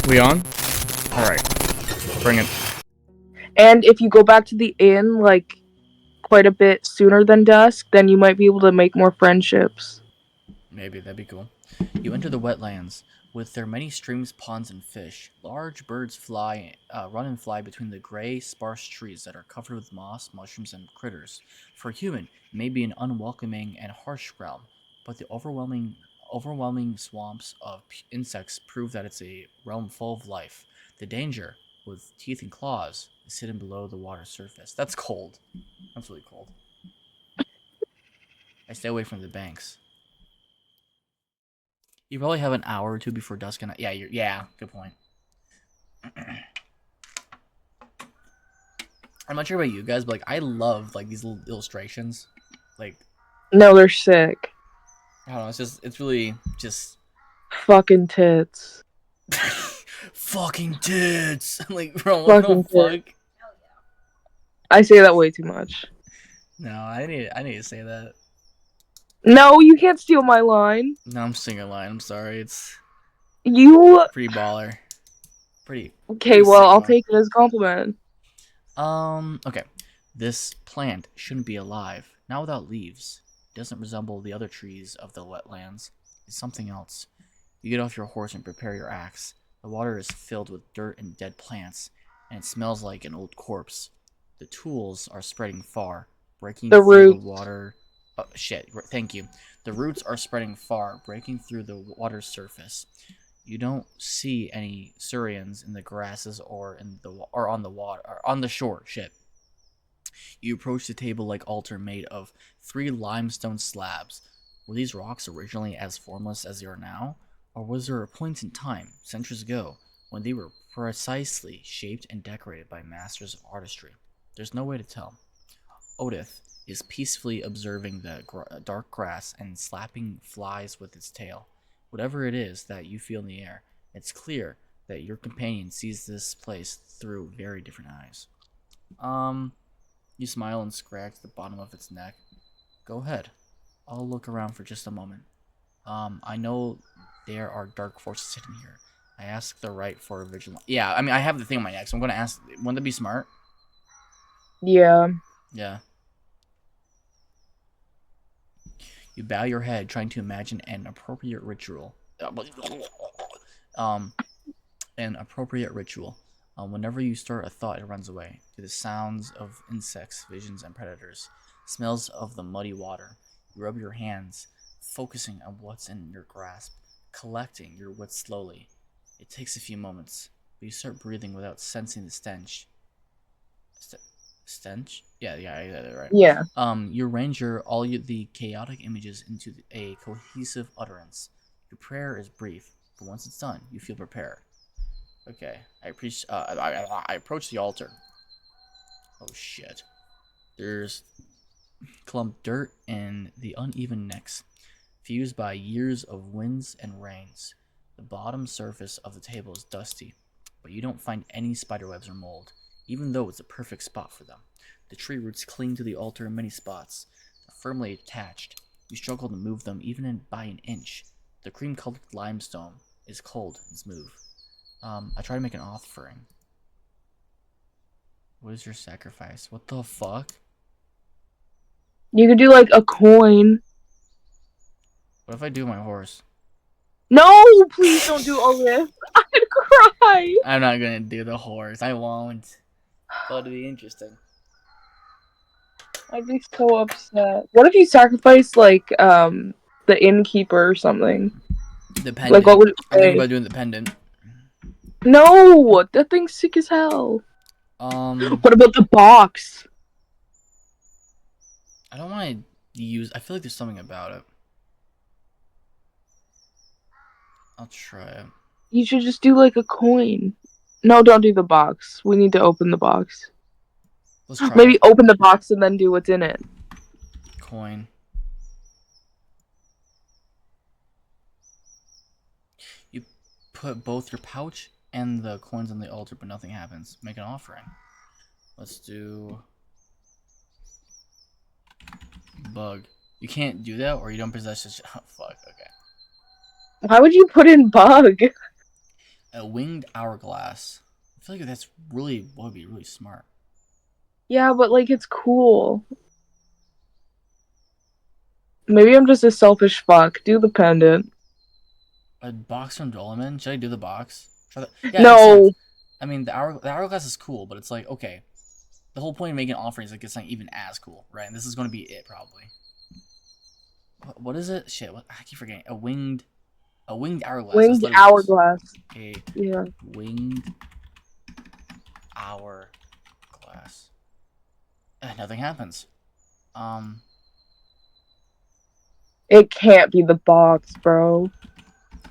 We on? Alright. Bring it. And if you go back to the inn, like, quite a bit sooner than dusk, then you might be able to make more friendships. Maybe, that'd be cool. You enter the wetlands. With their many streams, ponds, and fish, large birds run and fly between the gray, sparse trees that are covered with moss, mushrooms, and critters. For a human, it may be an unwelcoming and harsh realm, but the overwhelming swamps of insects prove that it's a realm full of life. The danger, with teeth and claws, is hidden below the water surface. That's cold. That's really cold. I stay away from the banks. You probably have an hour or two before dusk, and yeah, good point. I'm not sure about you guys, but like I love like these little illustrations. Like, No, they're sick. I don't know, it's really just Fucking tits. fucking tits. Like, bro, what the fuck? I say that way too much. No, I need to say that. No, you can't steal my line. No, I'm singing a line. I'm sorry. It's You. pretty baller. Pretty. Okay, well, I'll take it as a compliment. Okay. This plant shouldn't be alive. Not without leaves. It doesn't resemble the other trees of the wetlands. It's something else. You get off your horse and prepare your axe. The water is filled with dirt and dead plants, and it smells like an old corpse. The tools are spreading far, breaking through the water. Oh, shit. Thank you. The roots are spreading far, breaking through the water's surface. You don't see any Surians in the grasses or on the water or on the shore. Shit. You approach the table-like altar made of 3 limestone slabs. Were these rocks originally as formless as they are now, or was there a point in time, centuries ago, when they were precisely shaped and decorated by masters of artistry? There's no way to tell. Odith is peacefully observing the dark grass and slapping flies with its tail. Whatever it is that you feel in the air, it's clear that your companion sees this place through very different eyes. You smile and scratch the bottom of its neck. Go ahead. I'll look around for just a moment. I know there are dark forces hidden here. I ask the right for a vigilant. Yeah, I mean, I have the thing on my neck, so I'm gonna ask. Wouldn't that be smart? Yeah. Yeah. You bow your head, trying to imagine an appropriate ritual. An appropriate ritual. Whenever you start a thought, it runs away to the sounds of insects, visions, and predators. Smells of the muddy water. You rub your hands, focusing on what's in your grasp, collecting your wits slowly. It takes a few moments, but you start breathing without sensing the stench. Stench? Yeah, I got it right. Yeah. You arrange the chaotic images into a cohesive utterance. Your prayer is brief, but once it's done, you feel prepared. Okay, I approach the altar. Oh shit. There's clumped dirt and the uneven necks, fused by years of winds and rains. The bottom surface of the table is dusty, but you don't find any spiderwebs or mold, even though it's a perfect spot for them. The tree roots cling to the altar in many spots, firmly attached. You struggle to move them even by an inch. The cream-colored limestone is cold and smooth. I try to make an offering. What is your sacrifice? What the fuck? You could do like a coin. What if I do my horse? No, please don't do all this. I'd cry. I'm not gonna do the horse. I won't. But it'd be interesting. I'd be so upset. What if you sacrificed like the innkeeper or something? The pendant. Like what would it say? I'm thinking about doing the pendant. No, that thing's sick as hell. What about the box? I don't want to use. I feel like there's something about it. I'll try it. You should just do like a coin. No, don't do the box. We need to open the box. Let's try Maybe it. open the box and then do what's in it. Coin. You put both your pouch and the coins on the altar, but nothing happens. Make an offering. Let's do bug. You can't do that, or you don't possess this. Oh, fuck. Okay. Why would you put in bug? A winged hourglass. I feel like that's really would be really smart. Yeah, but like it's cool. Maybe I'm just a selfish fuck. Do the pendant. A box from Doloman? Should I do the box? Try that. Yeah, it makes No. sense. I mean, the hourglass is cool, but it's like, okay, the whole point of making an offering is like it's not even as cool, right? And this is going to be it probably. What is it? Shit, what? I keep forgetting. A winged hourglass. That's Winged literally what it is. hourglass. A Yeah. winged hourglass. Nothing happens. It can't be the box, bro.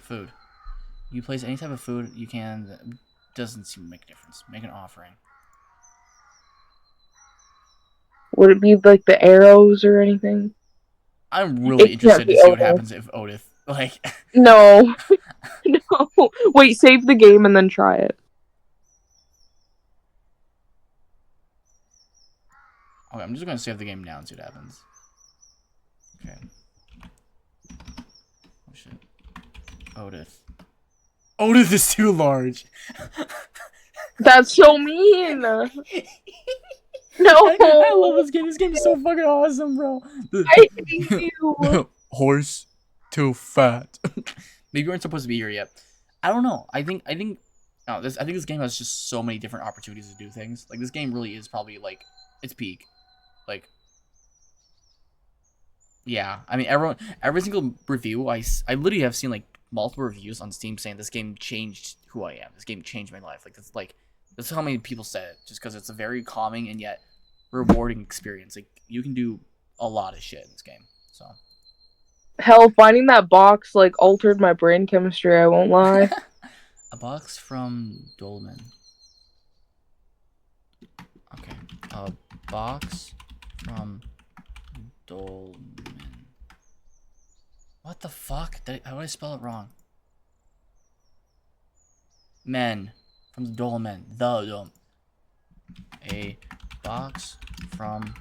Food. You place any type of food you can. That doesn't seem to make a difference. Make an offering. Would it be like the arrows or anything? I'm really It can't interested to be see what Otis. happens if Odith like. No. No. Wait, save the game and then try it. Okay, I'm just gonna save the game now and see what happens. Okay. Oh shit. Odith. Odith is too large. That's so mean. No. I love this game. This game is so fucking awesome, bro. I hate you. Horse too fat. Maybe you weren't supposed to be here yet. I don't know. I think no, I think this game has just so many different opportunities to do things. Like this game really is probably like its peak. Like yeah, I mean every single review I literally have seen like multiple reviews on Steam saying this game changed who I am. This game changed my life. Like that's how many people said it. Just because it's a very calming and yet rewarding experience. Like you can do a lot of shit in this game. So Hell, finding that box like altered my brain chemistry, I won't lie. a box from Dolman. Okay, a box from Dolman. What the fuck? How did I spell it wrong? Men from the Dolmen. The Dolmen. A box from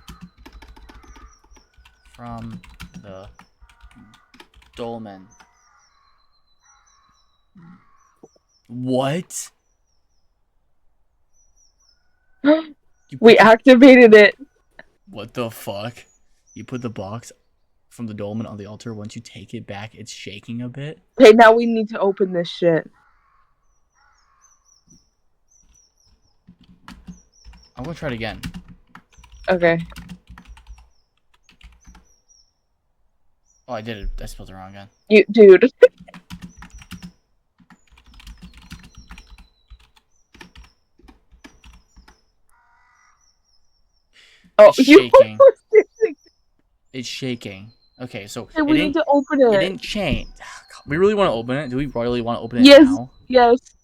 the Dolmen. What? We activated it. What the fuck? You put the box from the Dolmen on the altar. Once you take it back, it's shaking a bit. Okay, now we need to open this shit. I'm gonna try it again. Okay. Oh, I did it. I spelled it wrong again. Dude. Oh, It's you shaking. It's shaking. Okay, so we need to open it. It didn't change. We really want to open it? Do we really want to open it Yes, now?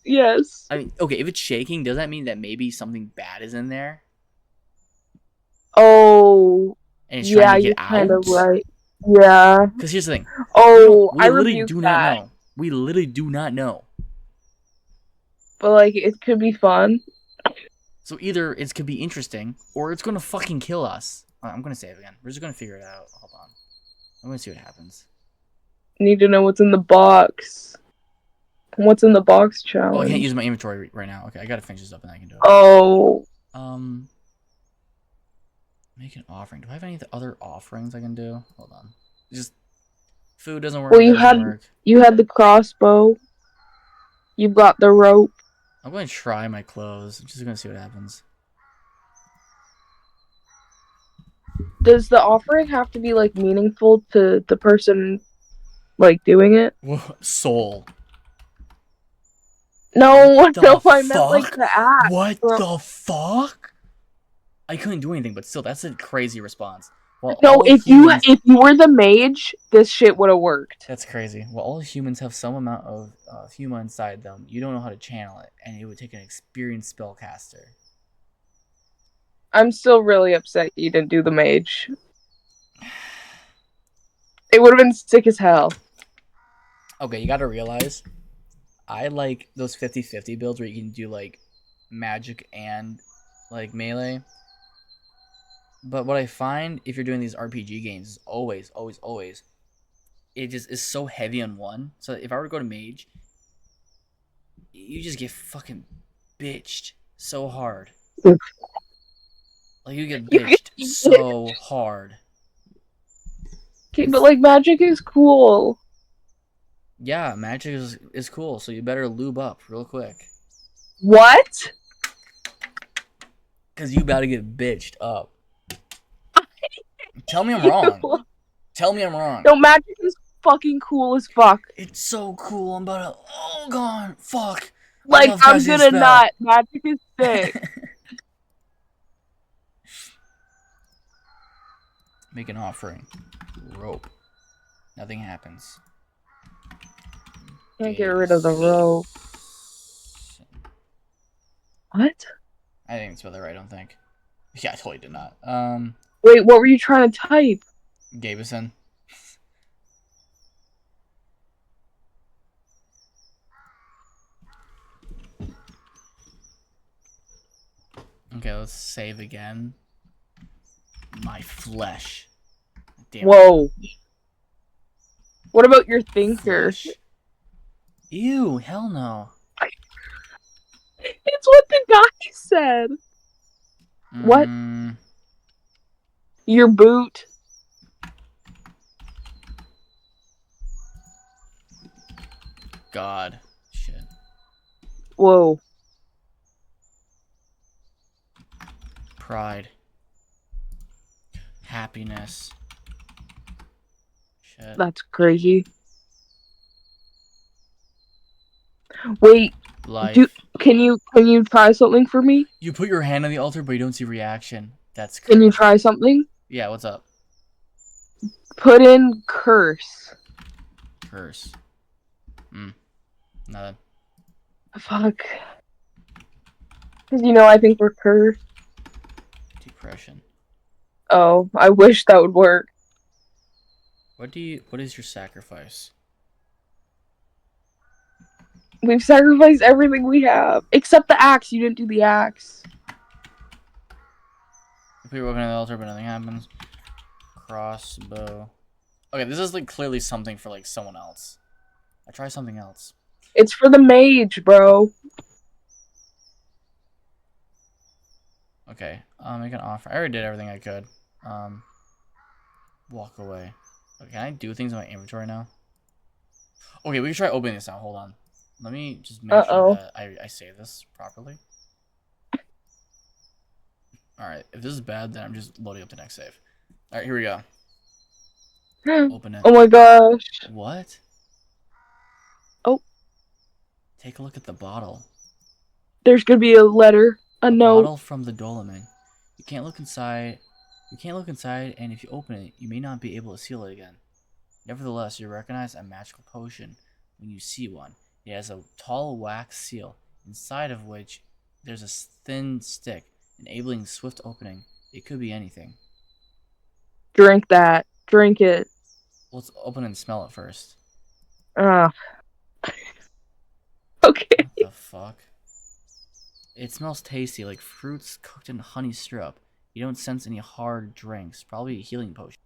yes. I mean, okay, if it's shaking, does that mean that maybe something bad is in there? Oh, And it's yeah, trying to you're get out? kind of right. Yeah. Because here's the thing. Oh, we I literally rebuke do that. not know. We literally do not know. But like, it could be fun. So either it could be interesting, or it's gonna fucking kill us. I'm gonna save again. We're just gonna figure it out. Hold on. I'm gonna see what happens. Need to know what's in the box. What's in the box challenge? Oh, I can't use my inventory right now. Okay, I gotta finish this up and then I can do it. Oh. Make an offering. Do I have any other offerings I can do? Hold on. Just food doesn't work. Well, you had the crossbow. You've got the rope. I'm going to try my clothes. I'm just going to see what happens. Does the offering have to be like meaningful to the person like doing it? Soul. No, I meant like the act. What the fuck? I couldn't do anything, but still, that's a crazy response. Well, no, if you were the mage, this shit would have worked. That's crazy. Well, all humans have some amount of humor inside them. You don't know how to channel it, and it would take an experienced spellcaster. I'm still really upset you didn't do the mage. It would have been sick as hell. Okay, you gotta realize, I like those 50-50 builds where you can do like magic and like melee. But what I find if you're doing these RPG games is always, it just is so heavy on one. So if I were to go to mage, You just get fucking bitched so hard. Like, you get You get bitched so hard. Okay, but like magic is cool. Yeah, magic is cool, so you better lube up real quick. What? Because you about to get bitched up. Tell me I'm wrong. Tell me I'm wrong. No, magic is fucking cool as fuck. It's so cool. I'm about to. Oh, God. Fuck. I Like, love I'm casting a gonna spell. not. Magic is sick. Make an offering. Rope. Nothing happens. Can't get rid of the rope. What? I didn't spell that right, I don't think. Yeah, I totally did not. Wait, what were you trying to type? Gavison. Okay, let's save again. My flesh. Damn. Whoa. What about your thinker? Flesh. Ew, hell no. It's what the guy said. What? Your boot. God. Shit. Whoa. Pride. Happiness. Shit. That's crazy. Wait. Life. Can you try something for me? You put your hand on the altar, but you don't see reaction. That's crazy. Can you try something? Yeah, what's up? Put in curse. Curse. Nothing. Fuck. Because I think we're cursed. Depression. Oh, I wish that would work. What is your sacrifice? We've sacrificed everything we have. Except the axe. You didn't do the axe. You put your weapon on the altar, but nothing happens. Crossbow. Okay, this is like clearly something for like someone else. I try something else. It's for the mage, bro. Okay, make an offer. I already did everything I could. Walk away. Okay, can I do things in my inventory now? Okay, we can try opening this now. Hold on. Let me just make sure that I save this properly. Alright, if this is bad, then I'm just loading up the next save. Alright, here we go. Open it. Oh my gosh. What? Oh. Take a look at the bottle. There's gonna be a letter. A note. Bottle from the Dolomite. You can't look inside. And if you open it, you may not be able to seal it again. Nevertheless, you recognize a magical potion when you see one. It has a tall wax seal, inside of which there's a thin stick, enabling swift opening. It could be anything. Drink that. Drink it. Let's open and smell it first. Okay. What the fuck? It smells tasty, like fruits cooked in honey syrup. You don't sense any hard drinks. Probably a healing potion.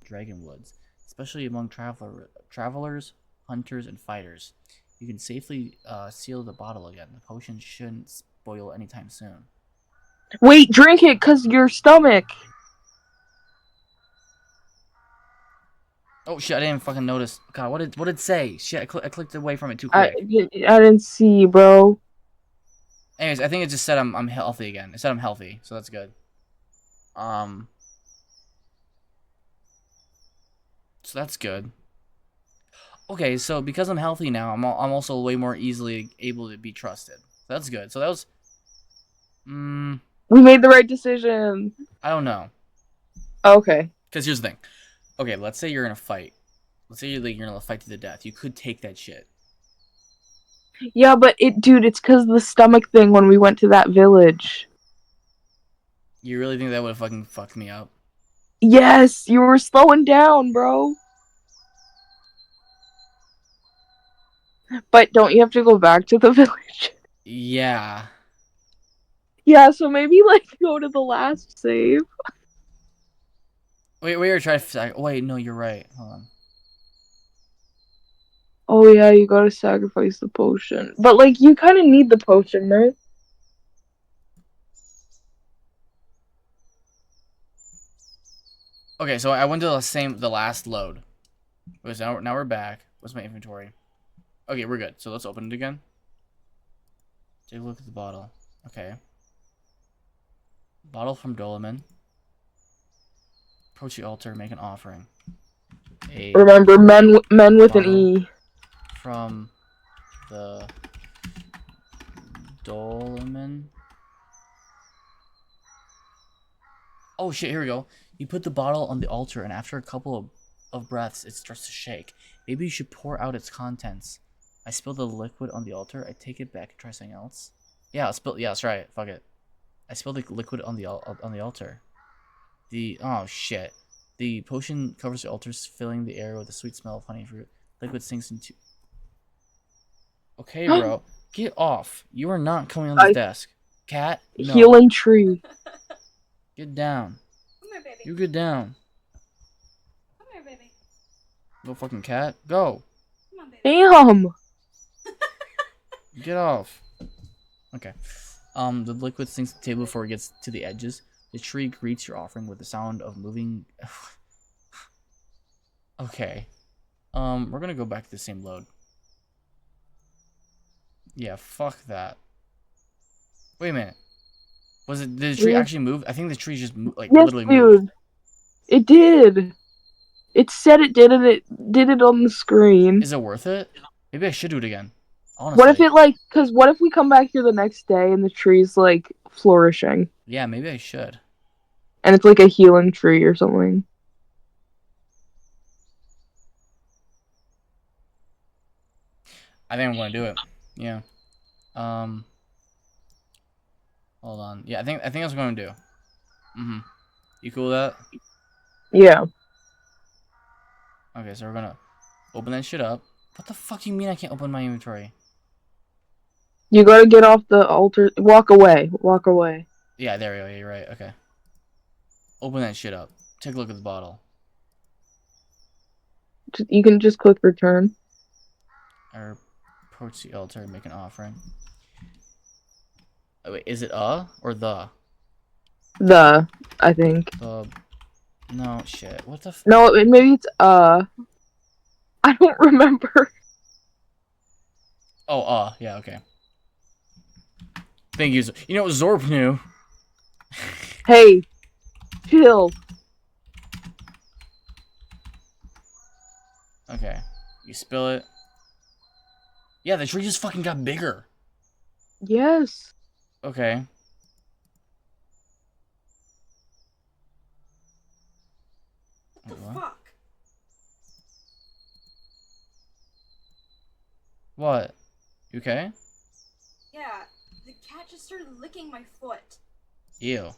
Dragonwoods, especially among travelers, hunters, and fighters. You can safely seal the bottle again. The potion shouldn't spoil anytime soon. Wait, drink it, cause your stomach. Oh shit! I didn't fucking notice. God, what did it say? Shit! I clicked away from it too quick. I didn't see, bro. Anyways, I think it just said I'm healthy again. It said I'm healthy, so that's good. So that's good. Okay, so because I'm healthy now, I'm also way more easily able to be trusted. That's good. So that was. We made the right decision. I don't know. Okay. Because here's the thing. Okay, let's say you're in a fight. Let's say you're gonna fight to the death. You could take that shit. Yeah, but dude, it's because of the stomach thing when we went to that village. You really think that would have fucking fucked me up? Yes, you were slowing down, bro. But don't you have to go back to the village? Yeah. Yeah, so maybe go to the last save. Wait, try to. Wait, no, you're right. Hold on. Oh yeah, you gotta sacrifice the potion. But like, you kind of need the potion, right? Okay, so I went to the last load. Okay, so now we're back. What's my inventory? Okay, we're good. So let's open it again. Take a look at the bottle. Okay. Bottle from Dolaman. Approach the altar, make an offering. A Remember, men with an bottle E. from the Dolaman. Oh shit, here we go. You put the bottle on the altar, and after a couple of breaths, it starts to shake. Maybe you should pour out its contents. I spill the liquid on the altar. I take it back and try something else. Yeah, I'll spill. Yeah, that's right. Fuck it. I spill the liquid on the altar. Oh shit. The potion covers the altars, filling the air with the sweet smell of honey fruit. Liquid sinks into. Okay, bro, get off. You are not coming on this I desk. Cat, no. healing tree. Get down. Come here, baby. You get down. Come here, baby. Go fucking cat. Go. Come on, baby. Damn. Get off. Okay. The liquid sinks to the table before it gets to the edges. The tree greets your offering with the sound of moving. Okay. We're gonna go back to the same load. Yeah, fuck that. Wait a minute. Did the tree Yeah. actually move? I think the tree just Yes, literally moved. dude. It did. It said it did, and it did it on the screen. Is it worth it? Maybe I should do it again. Honestly. What if it cause what if we come back here the next day and the tree's like flourishing? Yeah, maybe I should. And it's like a healing tree or something. I think I'm gonna do it. Yeah. Hold on. Yeah, I think that's what I'm gonna do. You cool with that? Yeah. Okay, so we're gonna open that shit up. What the fuck you mean I can't open my inventory? You gotta get off the altar. Walk away. Walk away. Yeah, there we go. You're right. Okay. Open that shit up. Take a look at the bottle. You can just click return. Or approach the altar and make an offering. Oh, wait, is it or the? I think. No, shit. What the No, maybe it's I don't remember. Oh, yeah, okay. Thank you. You know, Zorp knew. Hey, chill. Okay. You spill it. Yeah, the tree just fucking got bigger. Yes. Okay. What the What? fuck? What? You okay? Yeah, the cat just started licking my foot. Ew.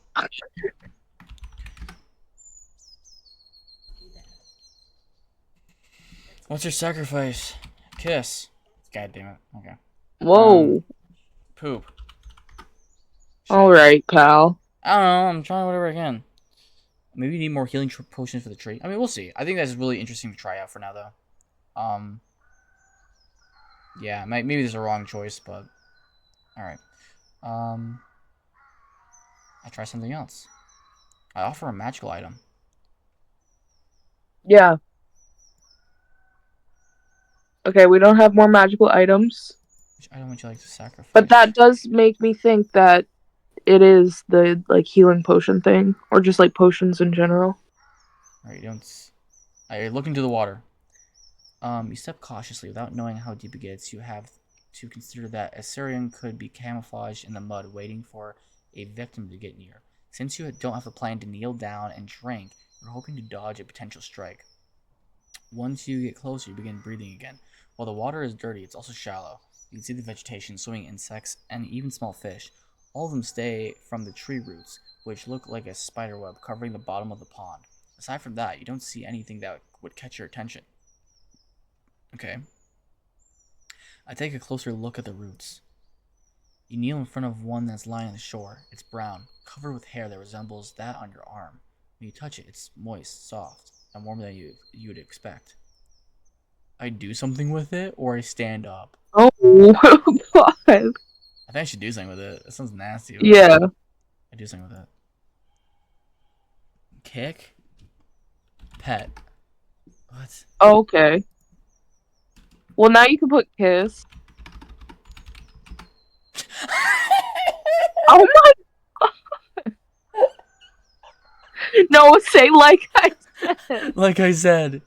What's your sacrifice? Kiss. God damn it. Okay. Whoa. Poop. All right, pal. I don't know. I'm trying whatever I can. Maybe you need more healing potions for the tree. I mean, we'll see. I think that's really interesting to try out for now, though. Yeah, maybe there's a wrong choice, but all right. I try something else. I offer a magical item. Yeah. Okay, we don't have more magical items. Which item would you like to sacrifice? But that does make me think that it is the healing potion thing, or just potions in general. All right, I look into the water. You step cautiously without knowing how deep it gets. You have to consider that Assyrian could be camouflaged in the mud, waiting for a victim to get near. Since you don't have a plan to kneel down and drink, you're hoping to dodge a potential strike. Once you get closer, you begin breathing again. While the water is dirty, it's also shallow. You can see the vegetation, swimming insects, and even small fish. All of them stay from the tree roots, which look like a spider web covering the bottom of the pond. Aside from that, you don't see anything that would catch your attention. Okay. I take a closer look at the roots. You kneel in front of one that's lying on the shore. It's brown, covered with hair that resembles that on your arm. When you touch it, it's moist, soft, and warmer than you would expect. I do something with it or I stand up. Oh, God. I think I should do something with it. That sounds nasty. But Yeah. I do something with it. Kick. Pet. What? Okay. Well, now you can put kiss. Oh my God. No, say like I said. Like I said.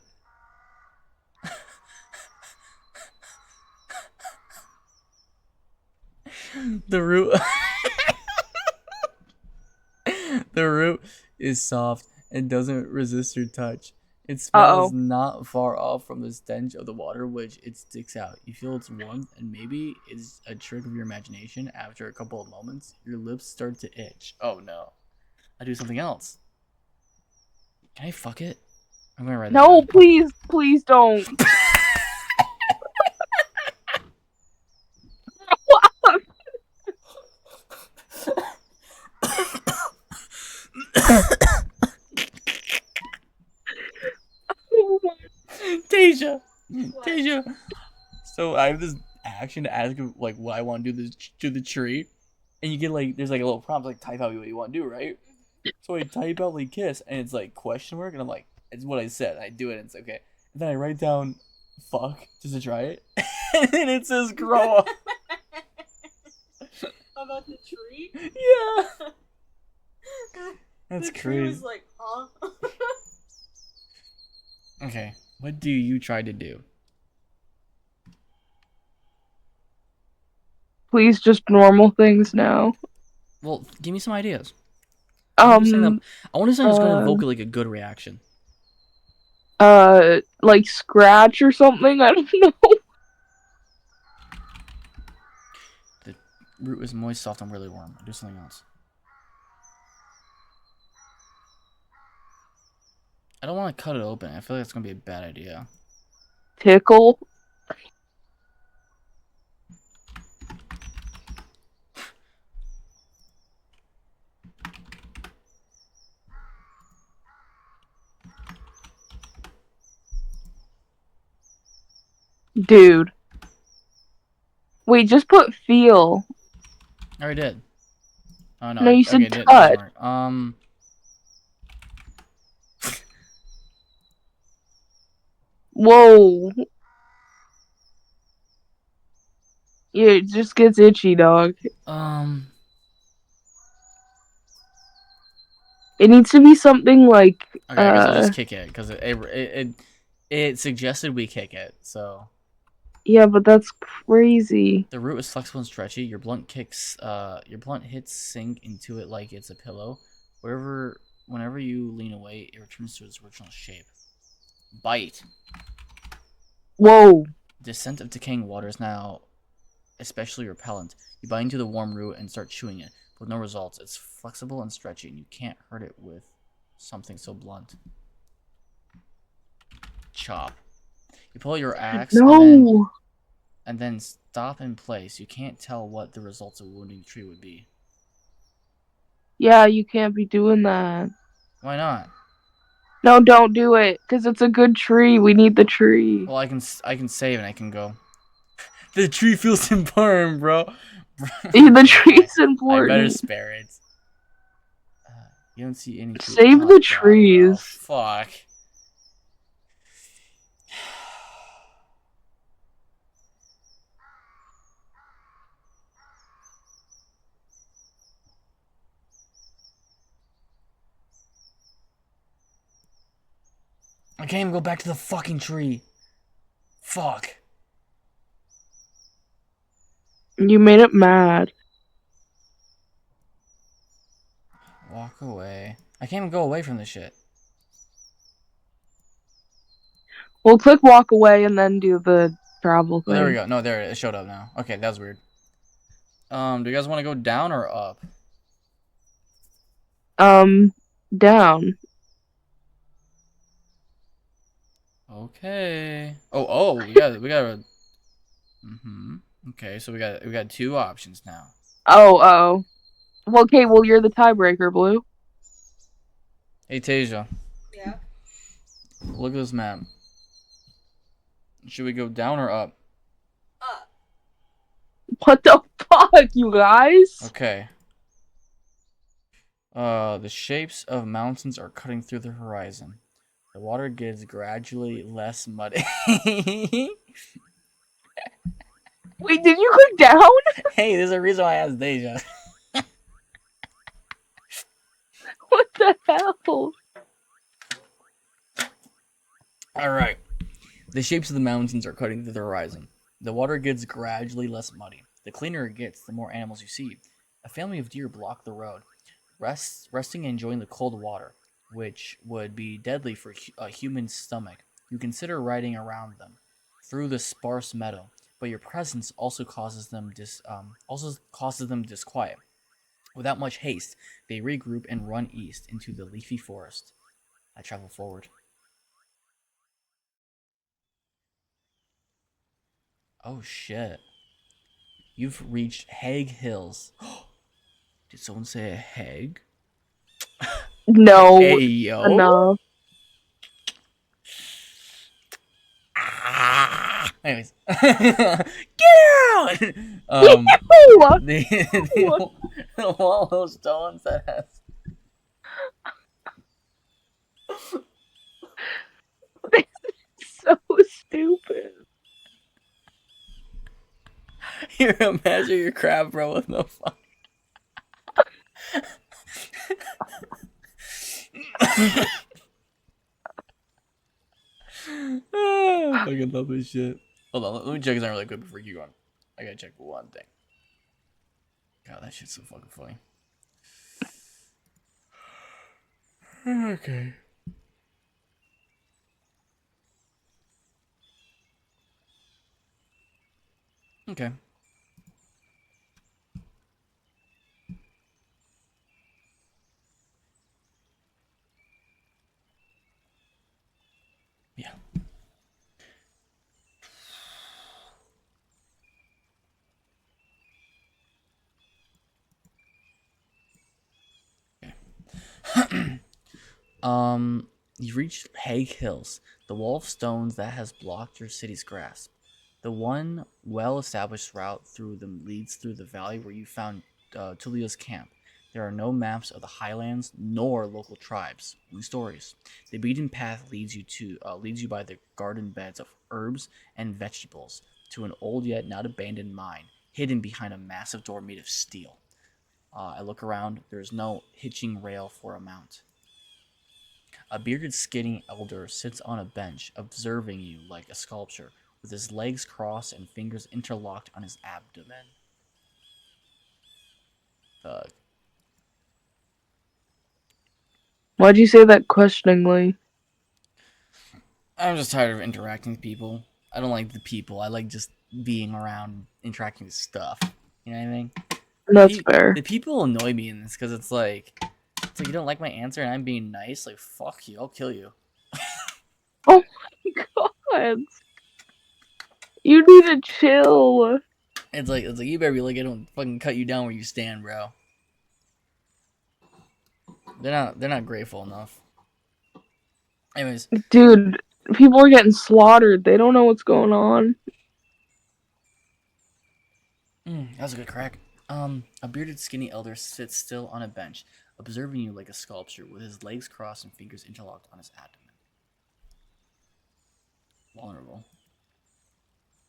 The root. The root is soft and doesn't resist your touch. It smells Uh-oh. not far off from the stench of the water which it sticks out. You feel its warmth, and maybe it's a trick of your imagination. After a couple of moments, your lips start to itch. Oh no. I do something else. Can I fuck it? I'm gonna write that No, down. please, please don't. Tasia! Tasia! So I have this action to ask him, like, what I want to do this to the tree. And you get, like, there's, like, a little prompt, like, type out what you want to do, right? So I type out, like, kiss, and it's, like, question mark, and I'm like, it's what I said. I do it, and it's okay. And then I write down fuck, just to try it. And then it says grow up. About the tree? Yeah. That's the tree was crazy. like, huh? Okay, what do you try to do? Please, just normal things now. Well, give me some ideas. I want to do something that's going to evoke, like, a good reaction. Like scratch or something? I don't know. The root is moist, soft, and really warm. Do something else. I don't want to cut it open. I feel like it's going to be a bad idea. Tickle? Dude. Wait, just put feel. I already did. Oh, no. No, you said okay, it doesn't touch. work. Whoa. Yeah, it just gets itchy, dog. It needs to be something like, Okay, I guess I'll just kick it, because it suggested we kick it, so. yeah, but that's crazy. The root is flexible and stretchy. Your blunt hits sink into it like it's a pillow. Whenever you lean away, it returns to its original shape. Bite. Whoa. The scent of decaying water is now especially repellent. You bite into the warm root and start chewing it, but with no results. It's flexible and stretchy, and you can't hurt it with something so blunt. Chop. You pull your axe No. and then stop in place. You can't tell what the results of wounding the tree would be. Yeah, you can't be doing that. Why not? No, don't do it, because it's a good tree. We need the tree. Well, I can save and I can go. The tree feels important, bro. The tree's I better important. spare it. You don't see any tree. Save Oh, the God, trees. bro. Fuck. I can't even go back to the fucking tree. Fuck. You made it mad. Walk away. I can't even go away from this shit. We'll click walk away and then do the travel thing. Oh, there we go. No, there it showed up now. Okay, that was weird. Do you guys want to go down or up? Down. Okay. Oh, we got a. Okay, so we got two options now. Oh. Well, okay, well, you're the tiebreaker, Blue. Hey, Tasia. Yeah. Look at this map. Should we go down or up? What the fuck, you guys? Okay. The shapes of mountains are cutting through the horizon. The water gets gradually less muddy. Wait, did you click down? Hey, there's a reason why I asked Deja. What the hell? Alright. The shapes of the mountains are cutting through the horizon. The water gets gradually less muddy. The cleaner it gets, the more animals you see. A family of deer block the road, resting and enjoying the cold water, which would be deadly for a human stomach. You consider riding around them through the sparse meadow, but your presence also causes them disquiet. Without much haste, they regroup and run east into the leafy forest. I travel forward. Oh shit. You've reached Hague Hills. Did someone say a Hague? No. Hey yo. Enough. Anyways. Get out! Ew! The wall of stones that has So stupid. you're a measure your crab, bro, with no fuck. I fucking love this shit. Hold on, let me check something really quick before you go on. I gotta check one thing. God, that shit's so fucking funny. Okay. Okay. Yeah. Okay. You've reached Hague Hills, the wall of stones that has blocked your city's grasp. The one well-established route through them leads through the valley where you found Tullia's camp. There are no maps of the highlands nor local tribes, only stories. The beaten path leads you by the garden beds of herbs and vegetables to an old yet not abandoned mine, hidden behind a massive door made of steel. I look around. There is no hitching rail for a mount. A bearded, skinny elder sits on a bench, observing you like a sculpture, with his legs crossed and fingers interlocked on his abdomen. Thug. Why'd you say that questioningly? I'm just tired of interacting with people. I don't like the people. I like just being around, interacting with stuff. You know what I mean? That's fair. The people annoy me in this because it's like you don't like my answer and I'm being nice. Like fuck you, I'll kill you. Oh my god. You need to chill. It's like you better be like I don't fucking cut you down where you stand, bro. They're not grateful enough. Anyways, Dude, people are getting slaughtered. They don't know what's going on. that was a good crack. A bearded, skinny elder sits still on a bench, observing you like a sculpture, with his legs crossed and fingers interlocked on his abdomen. Vulnerable.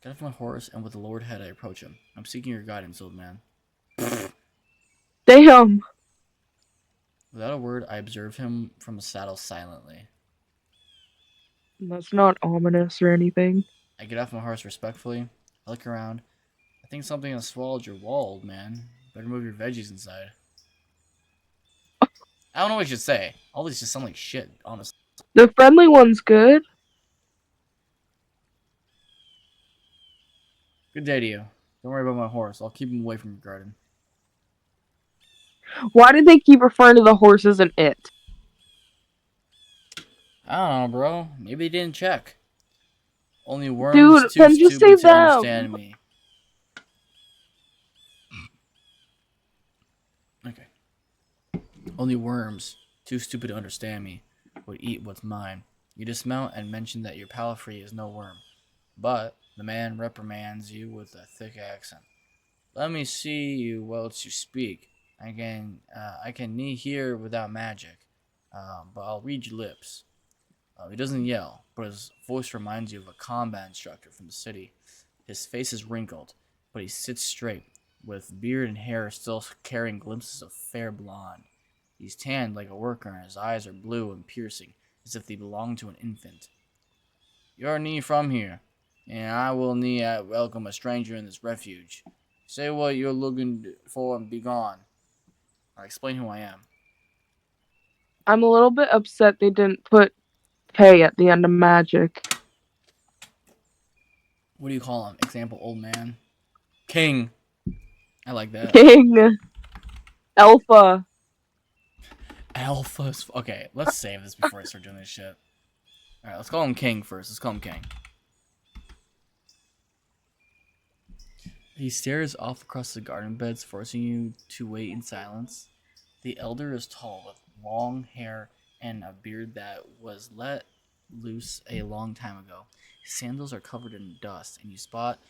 Get off my horse, and with a lowered head, I approach him. I'm seeking your guidance, old man. Damn. Without a word, I observe him from the saddle silently. That's not ominous or anything. I get off my horse respectfully. I look around. I think something has swallowed your wall, old man. Better move your veggies inside. I don't know what I should say. All these just sound like shit, honestly. The friendly one's good. Good day to you. Don't worry about my horse. I'll keep him away from your garden. Why did they keep referring to the horse as an it? I don't know, bro. Maybe they didn't check. Only worms Dude, too then just stupid say to understand them. me. Okay. Only worms too stupid to understand me would eat what's mine. You dismount and mention that your palfrey is no worm. But the man reprimands you with a thick accent. Let me see you whilst you speak. I can hear without magic, but I'll read your lips. He doesn't yell, but his voice reminds you of a combat instructor from the city. His face is wrinkled, but he sits straight, with beard and hair still carrying glimpses of fair blonde. He's tanned like a worker, and his eyes are blue and piercing, as if they belonged to an infant. You're nie from here, and I will nie welcome a stranger in this refuge. Say what you're looking for and be gone. Or explain who I am. I'm a little bit upset they didn't put K at the end of magic. What do you call him? Example, old man. King. I like that. King. Alpha. Alpha. Okay, let's save this before I start doing this shit. Alright, let's call him King first. Let's call him King. He stares off across the garden beds, forcing you to wait in silence. The elder is tall, with long hair and a beard that was let loose a long time ago. His sandals are covered in dust, and you spot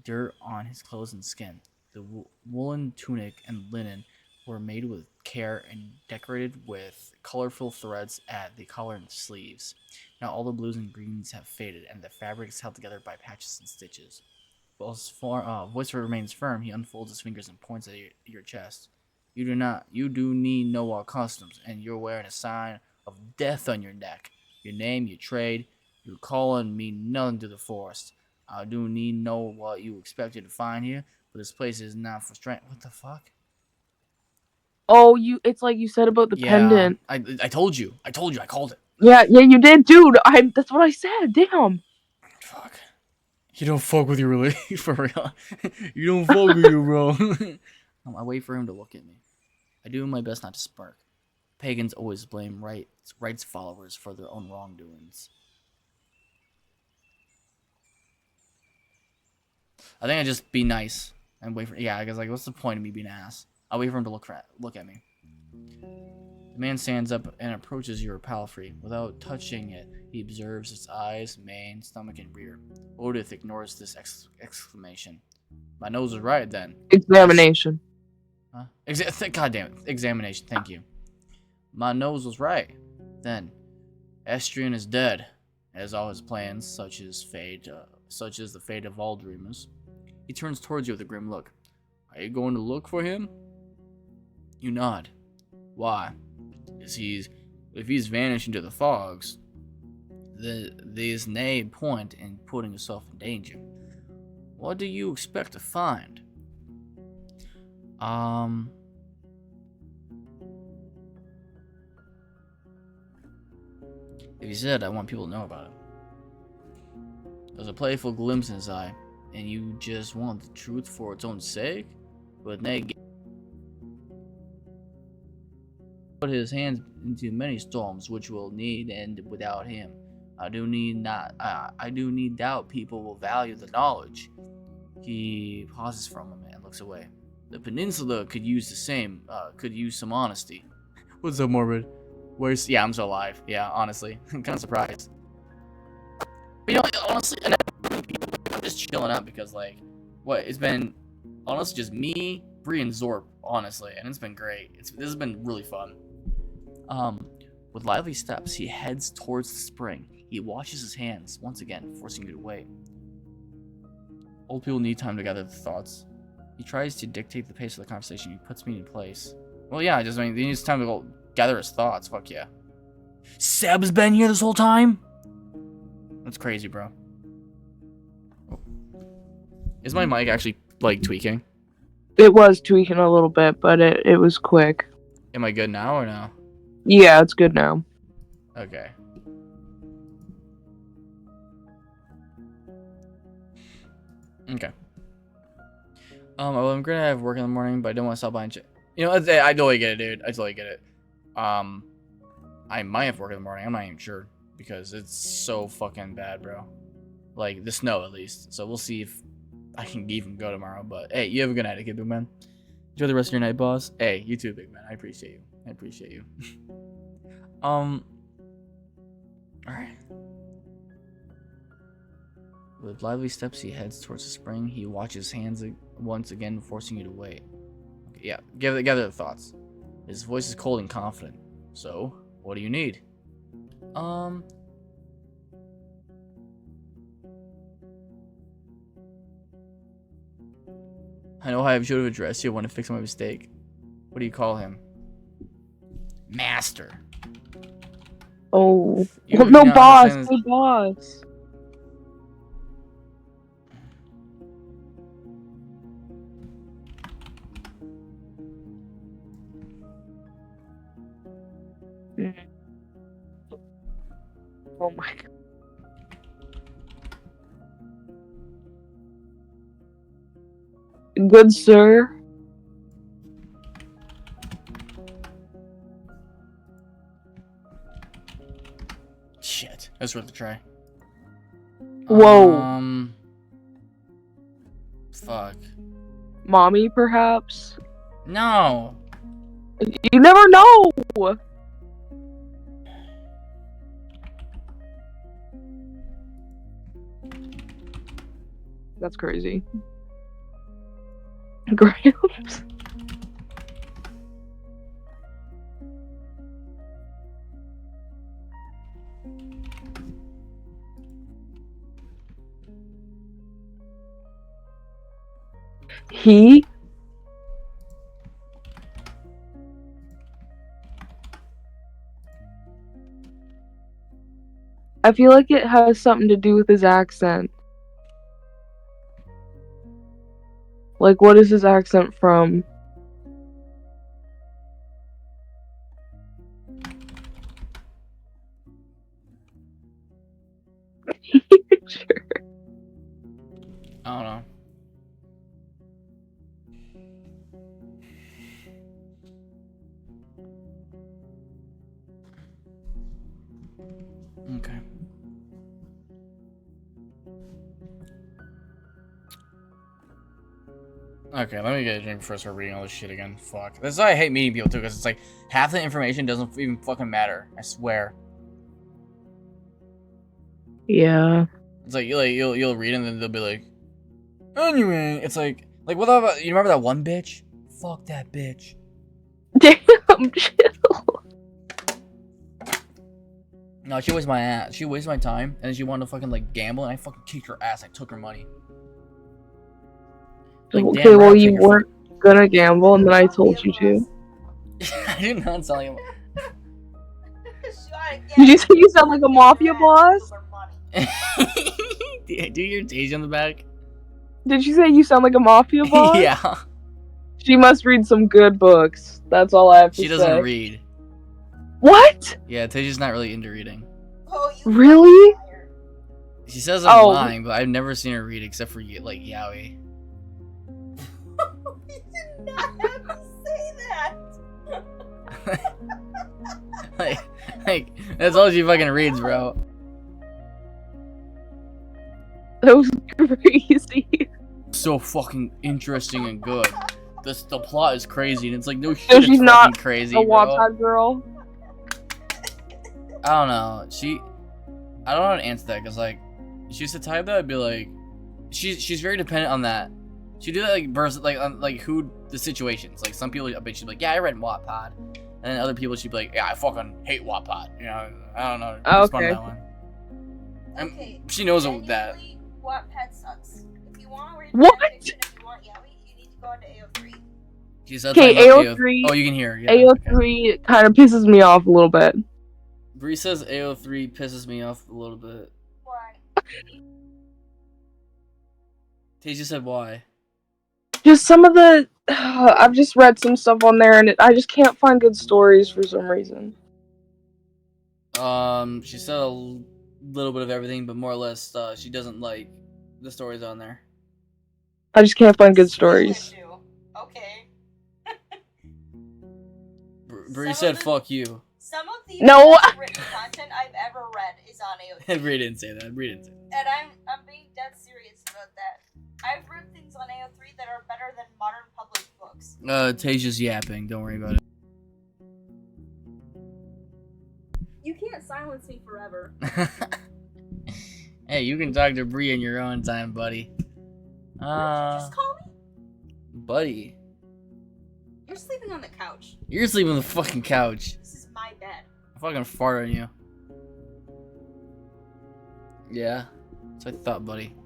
dirt on his clothes and skin. The woolen tunic and linen were made with care and decorated with colorful threads at the collar and sleeves. Now all the blues and greens have faded, and the fabric is held together by patches and stitches. While his voice remains firm, he unfolds his fingers and points at your chest. You do need know our customs, and you're wearing a sign of death on your neck. Your name, your trade, your calling mean nothing to the forest. I do need know what you expected to find here, but this place is not for strength. What the fuck? Oh, it's like you said about the pendant. I told you. I called it. Yeah, you did, dude. That's what I said. Damn. Fuck. You don't fuck with your relief, for real. You don't fuck with you, bro. I wait for him to look at me. I do my best not to smirk. Pagans always blame rights followers for their own wrongdoings. I think I just be nice and wait for. Yeah, I guess like, what's the point of me being an ass? I'll wait for him to look at me. The man stands up and approaches your palfrey. Without touching it, he observes its eyes, mane, stomach, and rear. Odith ignores this exclamation. My nose was right then. Examination. Huh? God damn it. Examination. Thank you. My nose was right. Then, Estrian is dead, as all his plans, such as the fate of all dreamers. He turns towards you with a grim look. Are you going to look for him? You nod. Why? If he's vanished into the fogs, there's no point in putting yourself in danger. What do you expect to find? If he said, I want people to know about it. There's a playful glimpse in his eye, and you just want the truth for its own sake? But Nate put his hands into many storms which will need end without him. I do need doubt people will value the knowledge. He pauses for a moment and looks away. The peninsula could use some honesty. What's up, Morbid? Yeah, I'm still alive. Yeah, honestly. I'm kind of surprised. But honestly, I'm just chilling out because, it's been, honestly, just me, Bree, and Zorp, honestly, and it's been great. This has been really fun. With lively steps, he heads towards the spring. He washes his hands, once again, forcing you to wait. Old people need time to gather their thoughts. He tries to dictate the pace of the conversation. He puts me in place. Well, yeah, he needs time to go gather his thoughts. Fuck yeah. Seb's been here this whole time? That's crazy, bro. Oh. Is my mic actually, tweaking? It was tweaking a little bit, but it was quick. Am I good now or no? Yeah, it's good now. Okay. Okay. Well, I'm gonna have work in the morning, but I don't want to stop by and check. I totally get it, dude. I totally get it. I might have work in the morning. I'm not even sure because it's so fucking bad, bro. Like the snow, at least. So we'll see if I can even go tomorrow. But hey, you have a good night, okay, big man. Enjoy the rest of your night, boss. Hey, you too, big man. I appreciate you. All right. With lively steps, he heads towards the spring. He watches hands once again, forcing you to wait. Okay, yeah, gather the thoughts. His voice is cold and confident. So, what do you need? I know how I should have addressed you. I want to fix my mistake. What do you call him? Master. Oh. You Well, do no, not boss. understand this- No, boss. Mm. Oh my god. Good sir. Shit. That's worth a try. Whoa. Fuck. Mommy, perhaps? No. You never know! That's crazy. Gramps? He? I feel like it has something to do with his accent. Like, what is his accent from? Sure. I don't know. Okay. Okay, let me get a drink before I start reading all this shit again. Fuck. This is why I hate meeting people too, because it's like half the information doesn't even fucking matter. I swear. Yeah. It's like you'll read and then they'll be like, anyway, it's like what about you remember that one bitch? Fuck that bitch. Damn, chill. No, she wasted my ass. She wasted my time, and then she wanted to fucking like gamble, and I fucking kicked her ass. I took her money. Like, Okay, damn, well, I'll you take her weren't gonna gamble, and then I told you to. I do not sound like Did you say you sound like a mafia boss? Do your Daisy on the back? Did you say you sound like a mafia boss? Yeah. She must read some good books. That's all I have to say. She doesn't read. What? Yeah, Taja's not really into reading. Oh, you Really? liar. She says I'm Oh. lying, but I've never seen her read except for like Yaoi. You did not have to say that. like that's all she fucking reads, bro. That was crazy. So fucking interesting and good. The plot is crazy, and it's like no shit. So It's she's fucking not crazy, A bro. Wattpad girl. I don't know. I don't know how to answer that because like she's the type that I'd be like, she's very dependent on that. She do that like versus like on like who the situations. Like some people, I bet she'd be like, yeah, I read Wattpad, and then other people she'd be like, yeah, I fucking hate Wattpad. You know, I don't know. Oh, Respond to okay. that one. Okay. She knows that. genuinely, Wattpad sucks. If you want to read What? fanfiction, if you want yaoi, you need to go into AO3. She said Okay, something about AO3. Oh, you can hear. Yeah, AO3 kind of pisses me off a little bit. Bree says AO3 pisses me off a little bit. Why? Tasia said why. Just some of the. I've just read some stuff on there, and I just can't find good stories for some reason. She said a little bit of everything, but more or less, she doesn't like the stories on there. I just can't find good stories. Okay. Bree Some said of the- fuck you. Some of the No. best written content I've ever read is on AO3. Bree didn't say that. Bree didn't say that. And I'm being dead serious about that. I've read things on AO3 that are better than modern published books. Tasia's yapping. Don't worry about it. You can't silence me forever. Hey, you can talk to Bree in your own time, buddy. Just call me. Buddy. You're sleeping on the couch. You're sleeping on the fucking couch. This is my bed. I fucking fart on you. Yeah. That's what I thought, buddy.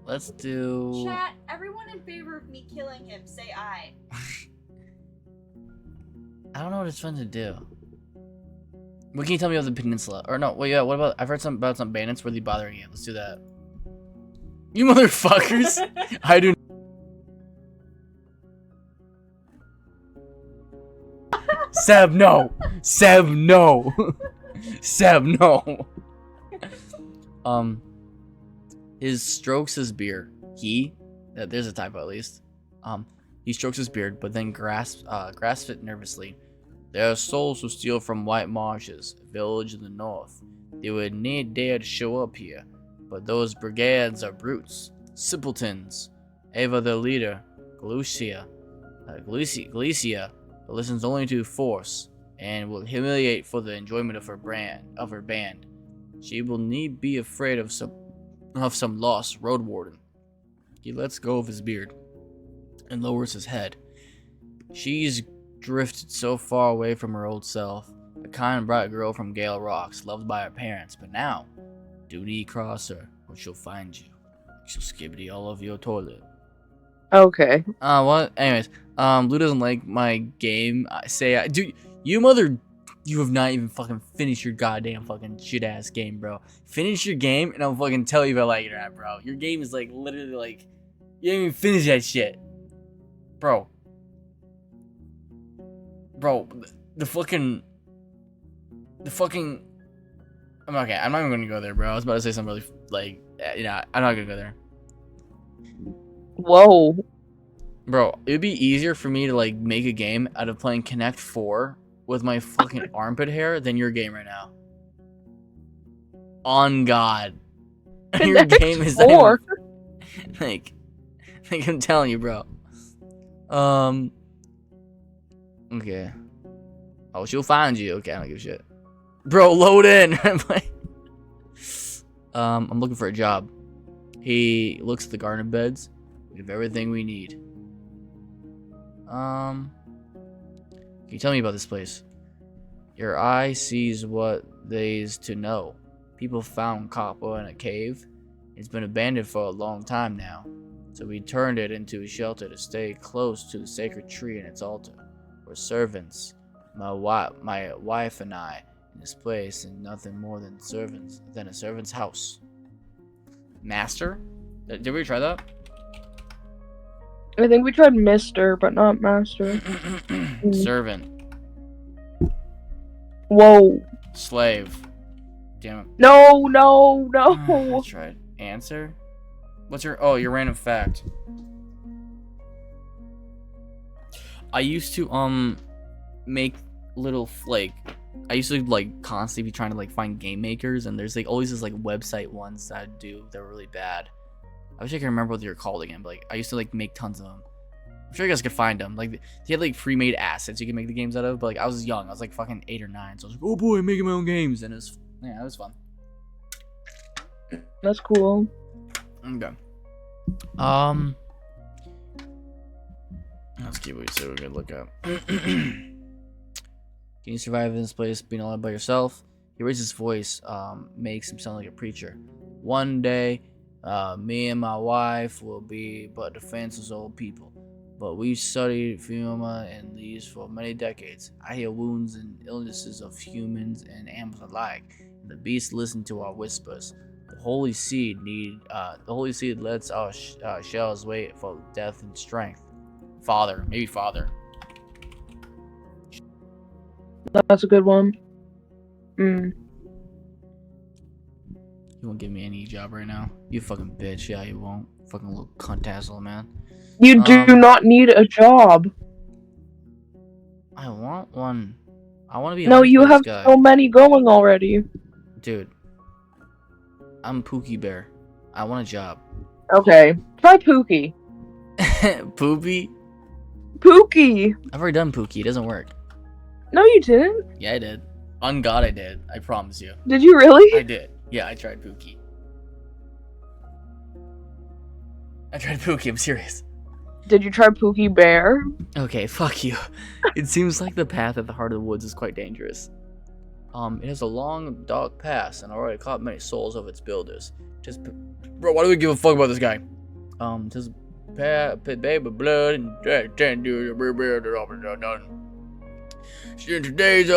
Let's do... Chat, everyone in favor of me killing him, say aye. I don't know what it's fun to do. What can you tell me about the peninsula? Or no, wait, yeah, what about... I've heard about some bandits really bothering you. Let's do that. You motherfuckers! I do... Seb, no! Seb, no! Seb, no! His strokes his beard. There's a typo at least. He strokes his beard, but then grasps it nervously. There are souls who steal from White Marshes, a village in the north. They would need dare to show up here, but those brigands are brutes, simpletons. Ava, the leader, Galicia, listens only to force and will humiliate for the enjoyment of her band. She will need be afraid of some lost Roadwarden. He lets go of his beard and lowers his head. She's drifted so far away from her old self, a kind bright girl from Gale Rocks, loved by her parents, but now, duty cross her, or she'll find you. She'll skibbity all over your toilet. Okay. What? Anyways, Blue doesn't like my game. Dude, you have not even fucking finished your goddamn fucking shit ass game, bro. Finish your game and I'll fucking tell you if I like it or not, bro. Your game is like literally like, you didn't even finish that shit. Bro, the fucking, I'm okay, I'm not even gonna go there, bro. I was about to say something really, like, I'm not gonna go there. Whoa. Bro, it'd be easier for me to, like, make a game out of playing Connect 4 with my fucking armpit hair than your game right now. On God. Your game is Four. like I'm telling you, bro. Okay. Oh, she'll find you. Okay, I don't give a shit. Bro, load in. I'm looking for a job. He looks at the garden beds. We have everything we need. Can you tell me about this place? Your eye sees what they's to know. People found copper in a cave. It's been abandoned for a long time now. So we turned it into a shelter to stay close to the sacred tree and its altar. We're servants. My wife and I in this place and nothing more than a servant's house. Master? Did we try that? I think we tried Mister, but not Master. Servant. Whoa. Slave. Damn it. No. That's right. Answer? What's your random fact? I used to make little I used to like constantly be trying to like find game makers, and there's like always this like website ones that I'd do that were really bad. I wish I could remember what they were called again, but like I used to like make tons of them. I'm sure you guys could find them. Like they had like pre-made assets you can make the games out of, but like I was young, I was like fucking 8 or 9, so I was like, oh boy, I'm making my own games, and it was fun. That's cool. Okay. Let's keep what you say we could look up. Can you survive in this place being all by yourself? He raises his voice, makes him sound like a preacher. One day, me and my wife will be but defenseless old people. But we've studied Fiuma and these for many decades. I hear wounds and illnesses of humans and animals alike. And the beasts listen to our whispers. The holy seed lets our shells wait for death and strength. Father, maybe father. That's a good one. You won't give me any job right now. You fucking bitch. Yeah, you won't. Fucking little cunt asshole, man. You do not need a job. I want one. I want to be a No, you have guy. so many going already. Dude. I'm Pookie Bear. I want a job. Okay. Try Pookie. Poopy? Pookie! I've already done Pookie. It doesn't work. No, you didn't. Yeah, I did. On God, I did. I promise you. Did you really? I did. Yeah, I tried Pookie. I'm serious. Did you try Pookie Bear? Okay, fuck you. It seems like the path at the heart of the woods is quite dangerous. It has a long, dark past and already caught many souls of its builders. Bro, why do we give a fuck about this guy? Just baby blood and in today's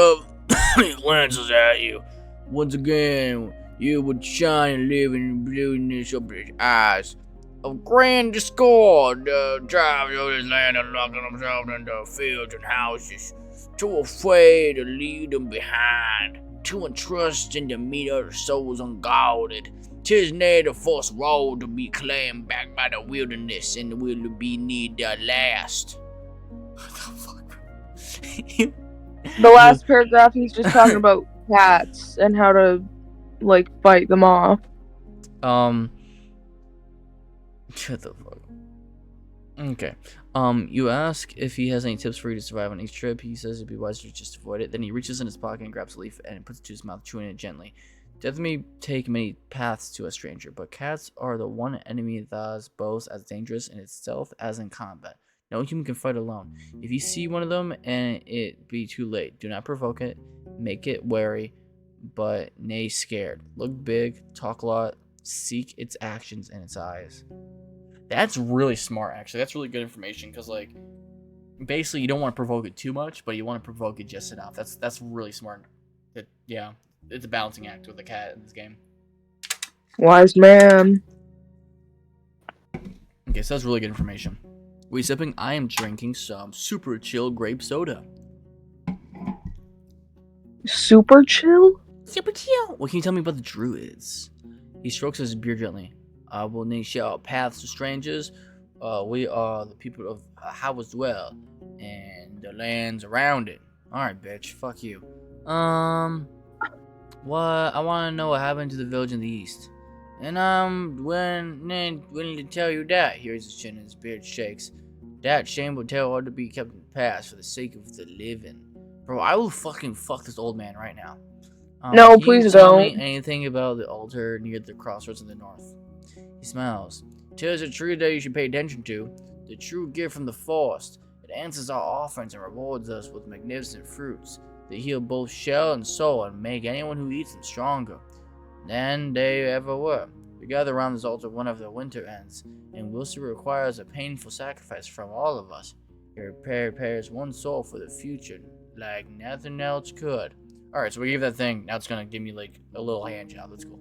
he glances at you. Once again, you would shine and live in the blueness of his eyes. Of grand discord, drives over this land and locking themselves into fields and houses. Too afraid to leave them behind. Too untrusting to meet other souls unguarded. 'Tis near the first road to be claimed back by the wilderness, and will be need the last. What the fuck? The last paragraph, he's just talking about cats and how to, like, fight them off. Shut the fuck. Okay. You ask if he has any tips for you to survive on each trip. He says it'd be wiser to just avoid it. Then he reaches in his pocket and grabs a leaf and puts it to his mouth, chewing it gently. Death may take many paths to a stranger, but cats are the one enemy that is both as dangerous in its stealth as in combat. No human can fight alone. If you see one of them and it be too late, do not provoke it. Make it wary, but nay scared. Look big, talk a lot, seek its actions and its eyes. That's really smart, actually. That's really good information, because, like, basically you don't want to provoke it too much, but you want to provoke it just enough. That's really smart. Yeah, it's a balancing act with a cat in this game. Wise man. Okay, so that's really good information. What are you sipping? I am drinking some super chill grape soda. Super chill? Super chill. What can you tell me about the druids? He strokes his beard gently. I will not show our paths to strangers. We are the people of Howard's Well and the lands around it. Alright, bitch. Fuck you. What? I want to know what happened to the village in the east. And I'm willing to tell you that. Here's his chin and his beard shakes. That shameful tale ought to be kept in the past for the sake of the living. Bro, I will fucking fuck this old man right now. No, can please you tell me don't. anything about the altar near the crossroads in the north? He smiles. 'Tis a tree that you should pay attention to. The true gift from the forest. It answers our offerings and rewards us with magnificent fruits. They heal both shell and soul and make anyone who eats them stronger than they ever were. We gather around this altar whenever the winter ends, and whilst it requires a painful sacrifice from all of us, it prepares one soul for the future like nothing else could. Alright, so we gave that thing. Now it's gonna give me like a little hand job. That's cool.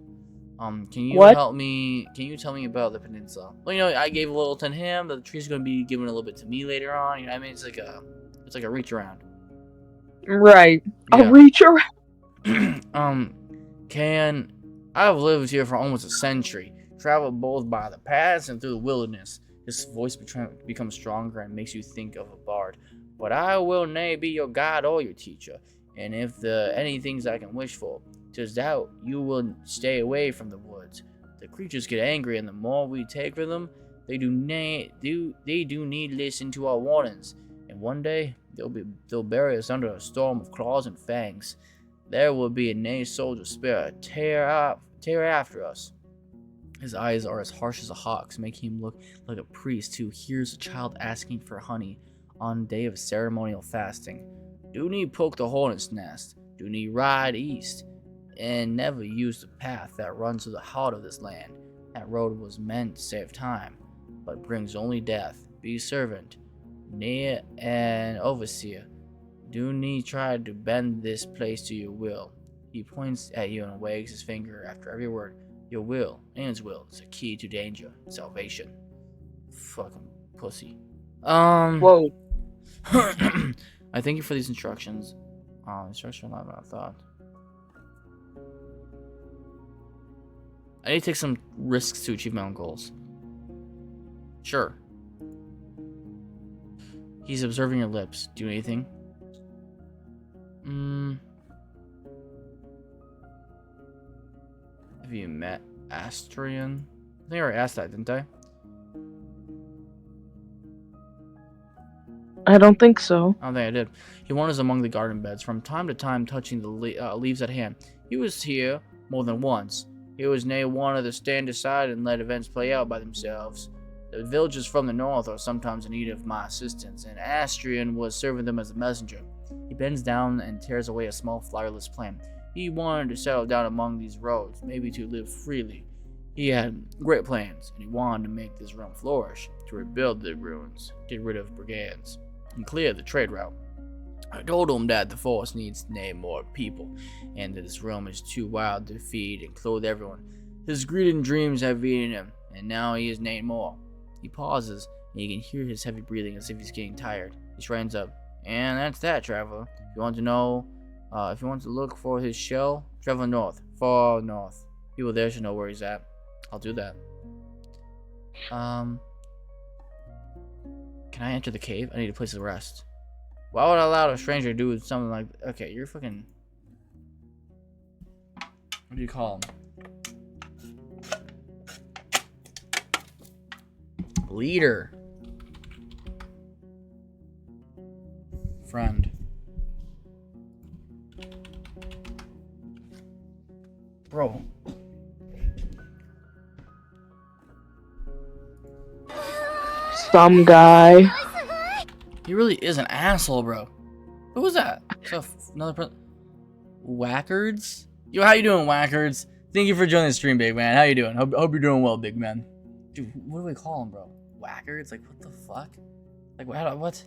Can you What? help me? Can you tell me about the peninsula? Well, you know, I gave a little to him. The tree's gonna be giving a little bit to me later on. You know what I mean? It's like a reach around. Right. Yeah. I'll reach around. I've lived here for almost a century, traveled both by the paths and through the wilderness. His voice becomes stronger and makes you think of a bard. But I will nay be your guide or your teacher, and if the any things I can wish for, 'tis doubt you will stay away from the woods. The creatures get angry, and the more we take from them, they do need listen to our warnings. And one day they'll bury us under a storm of claws and fangs. There will be a nay soldier spirit tear after us. His eyes are as harsh as a hawk's, making him look like a priest who hears a child asking for honey on a day of ceremonial fasting. Do need poke the hornet's nest. Do need ride east, and never use the path that runs through the heart of this land. That road was meant to save time, but brings only death. Be servant, near an overseer. Do need try to bend this place to your will. He points at you and wags his finger after every word. Your will, and his will, is a key to danger and salvation. Fucking pussy. Whoa. I thank you for these instructions. Instruction a lot about thought. I need to take some risks to achieve my own goals. Sure. He's observing your lips. Do anything? Have you met Astrian? I think I already asked that, didn't I? I don't think so. I don't think I did. He wanders among the garden beds, from time to time touching the leaves at hand. He was here more than once. He was nay wanted to stand aside and let events play out by themselves. The villagers from the north are sometimes in need of my assistance, and Astrian was serving them as a messenger. He bends down and tears away a small flowerless plant. He wanted to settle down among these roads, maybe to live freely. He had great plans, and he wanted to make this realm flourish, to rebuild the ruins, get rid of brigands, and clear the trade route. I told him that the forest needs to name more people, and that this realm is too wild to feed and clothe everyone. His greed and dreams have eaten him, and now he is named more. He pauses, and you can hear his heavy breathing as if he's getting tired. He straightens up. And that's that, traveler. If you want to know, if you want to look for his shell, travel north, far north. People there should know where he's at. I'll do that. Can I enter the cave? I need a place to rest. Why would I allow a stranger to do something like... Okay, you're fucking... What do you call him? Leader. Friend. Bro. Some guy. He really is an asshole, bro. Who was that? So another person. Wackards? Yo, how you doing, Wackards? Thank you for joining the stream, big man. How you doing? Hope you're doing well, big man. Dude, what do we call him, bro? Wackards? Like, what the fuck? Like, what?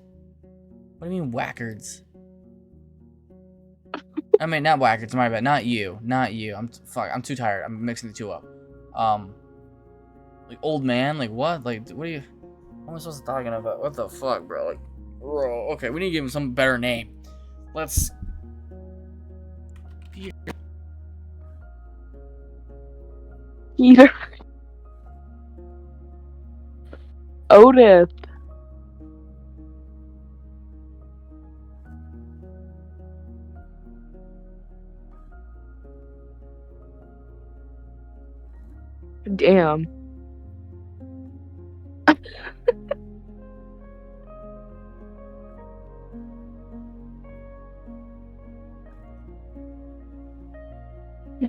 What do you mean, Wackards? I mean, not Wackards, my bad. Not you. Not you. I'm too tired. I'm mixing the two up. Like, old man? Like, what? Like, what are you... What am I supposed to talking about? What the fuck, bro? Like, bro, okay, we need to give him some better name. Let's... Peter. Otis. Damn.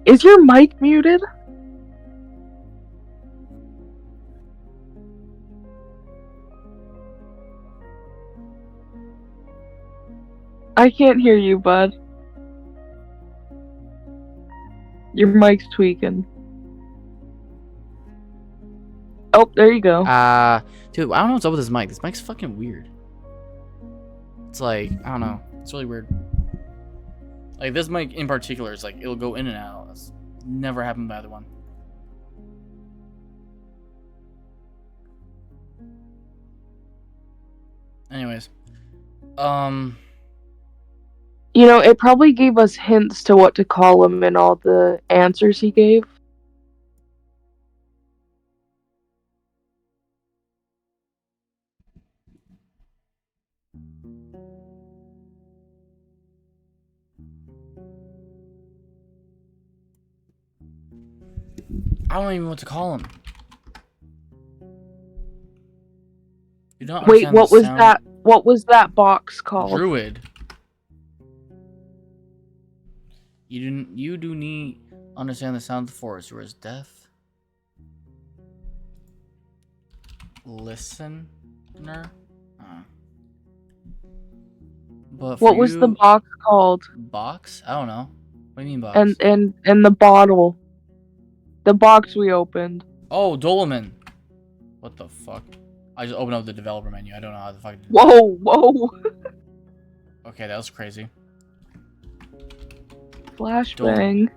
Is your mic muted? I can't hear you, bud. Your mic's tweaking. Oh, there you go. Dude, I don't know what's up with this mic. This mic's fucking weird. It's like, I don't know. It's really weird. Like, this mic in particular is like, it'll go in and out. It's never happened with the other one. Anyways. You know, it probably gave us hints to what to call him in all the answers he gave. I don't even know what to call him. You don't Wait, understand what the was sound? that? What was that box called? Druid. You do need understand the sound of the forest. You are deaf. Listener. But What was the you- box called? box? I don't know. What do you mean box? And the bottle. The box we opened. Oh, Dolman. What the fuck? I just opened up the developer menu. I don't know how the fuck. Whoa. Okay, that was crazy. Flashbang.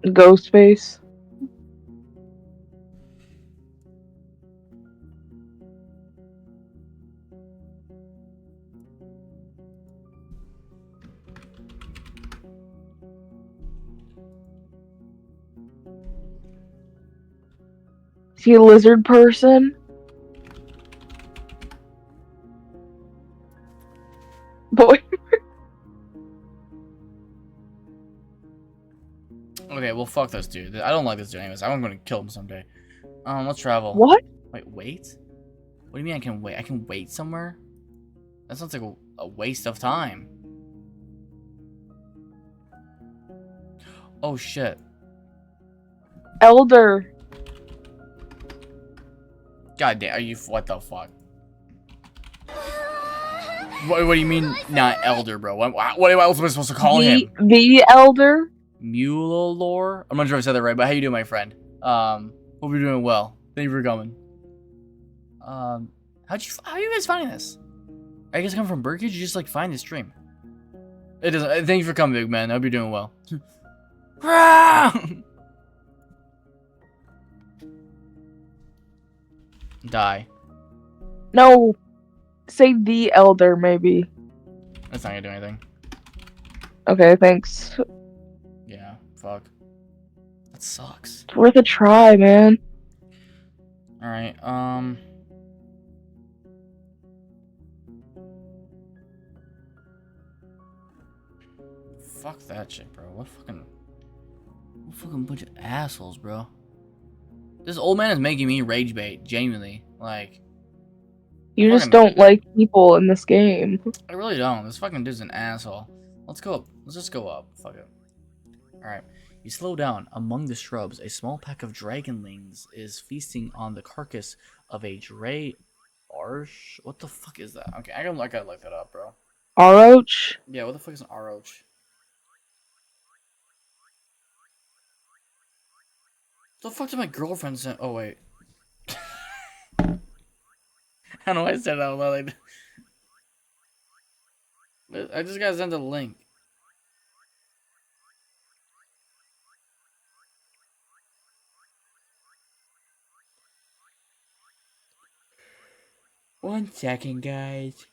Ghostface. Is he a lizard person? Boy. Okay, well, fuck this dude. I don't like this dude anyways. I'm gonna kill him someday. Let's travel. What? Wait, wait? What do you mean I can wait? I can wait somewhere? That sounds like a waste of time. Oh shit. Elder. God damn, are you, what the fuck? What do you mean not elder, bro? What else am I supposed to call him? The Elder? Mulolore? I'm not sure if I said that right, but how you doing, my friend? Hope you're doing well. Thank you for coming. How are you guys finding this? Are you guys coming from Burkage? You just like find this stream. It doesn't. Thank you for coming, big man. I hope you're doing well. Die. No. Say the Elder, maybe. That's not gonna do anything. Okay, thanks. Yeah, fuck. That sucks. It's worth a try, man. Alright, fuck that shit, bro. What fucking bunch of assholes, bro. This old man is making me rage bait, genuinely. Like, You just don't like people in this game. I really don't. This fucking dude's an asshole. Let's go up. Let's just go up. Fuck it. Alright. You slow down. Among the shrubs, a small pack of dragonlings is feasting on the carcass of a arch. What the fuck is that? Okay, I gotta look that up, bro. Oroch? Yeah, what the fuck is an Oroch? The fuck did my girlfriend send? Oh wait. I don't know why I said it out loud. I just got sent a link. One second, guys.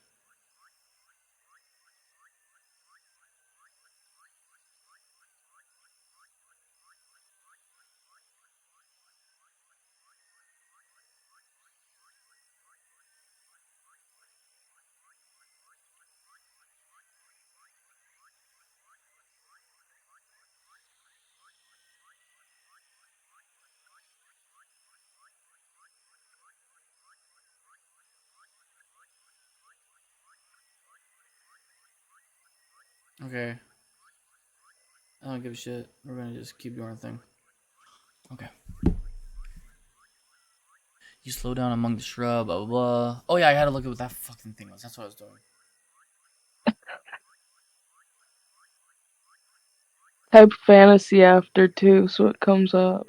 Okay. I don't give a shit. We're gonna just keep doing our thing. Okay. You slow down among the shrub, blah, blah, blah. Oh yeah, I had to look at what that fucking thing was. That's what I was doing. Type fantasy after too, so it comes up.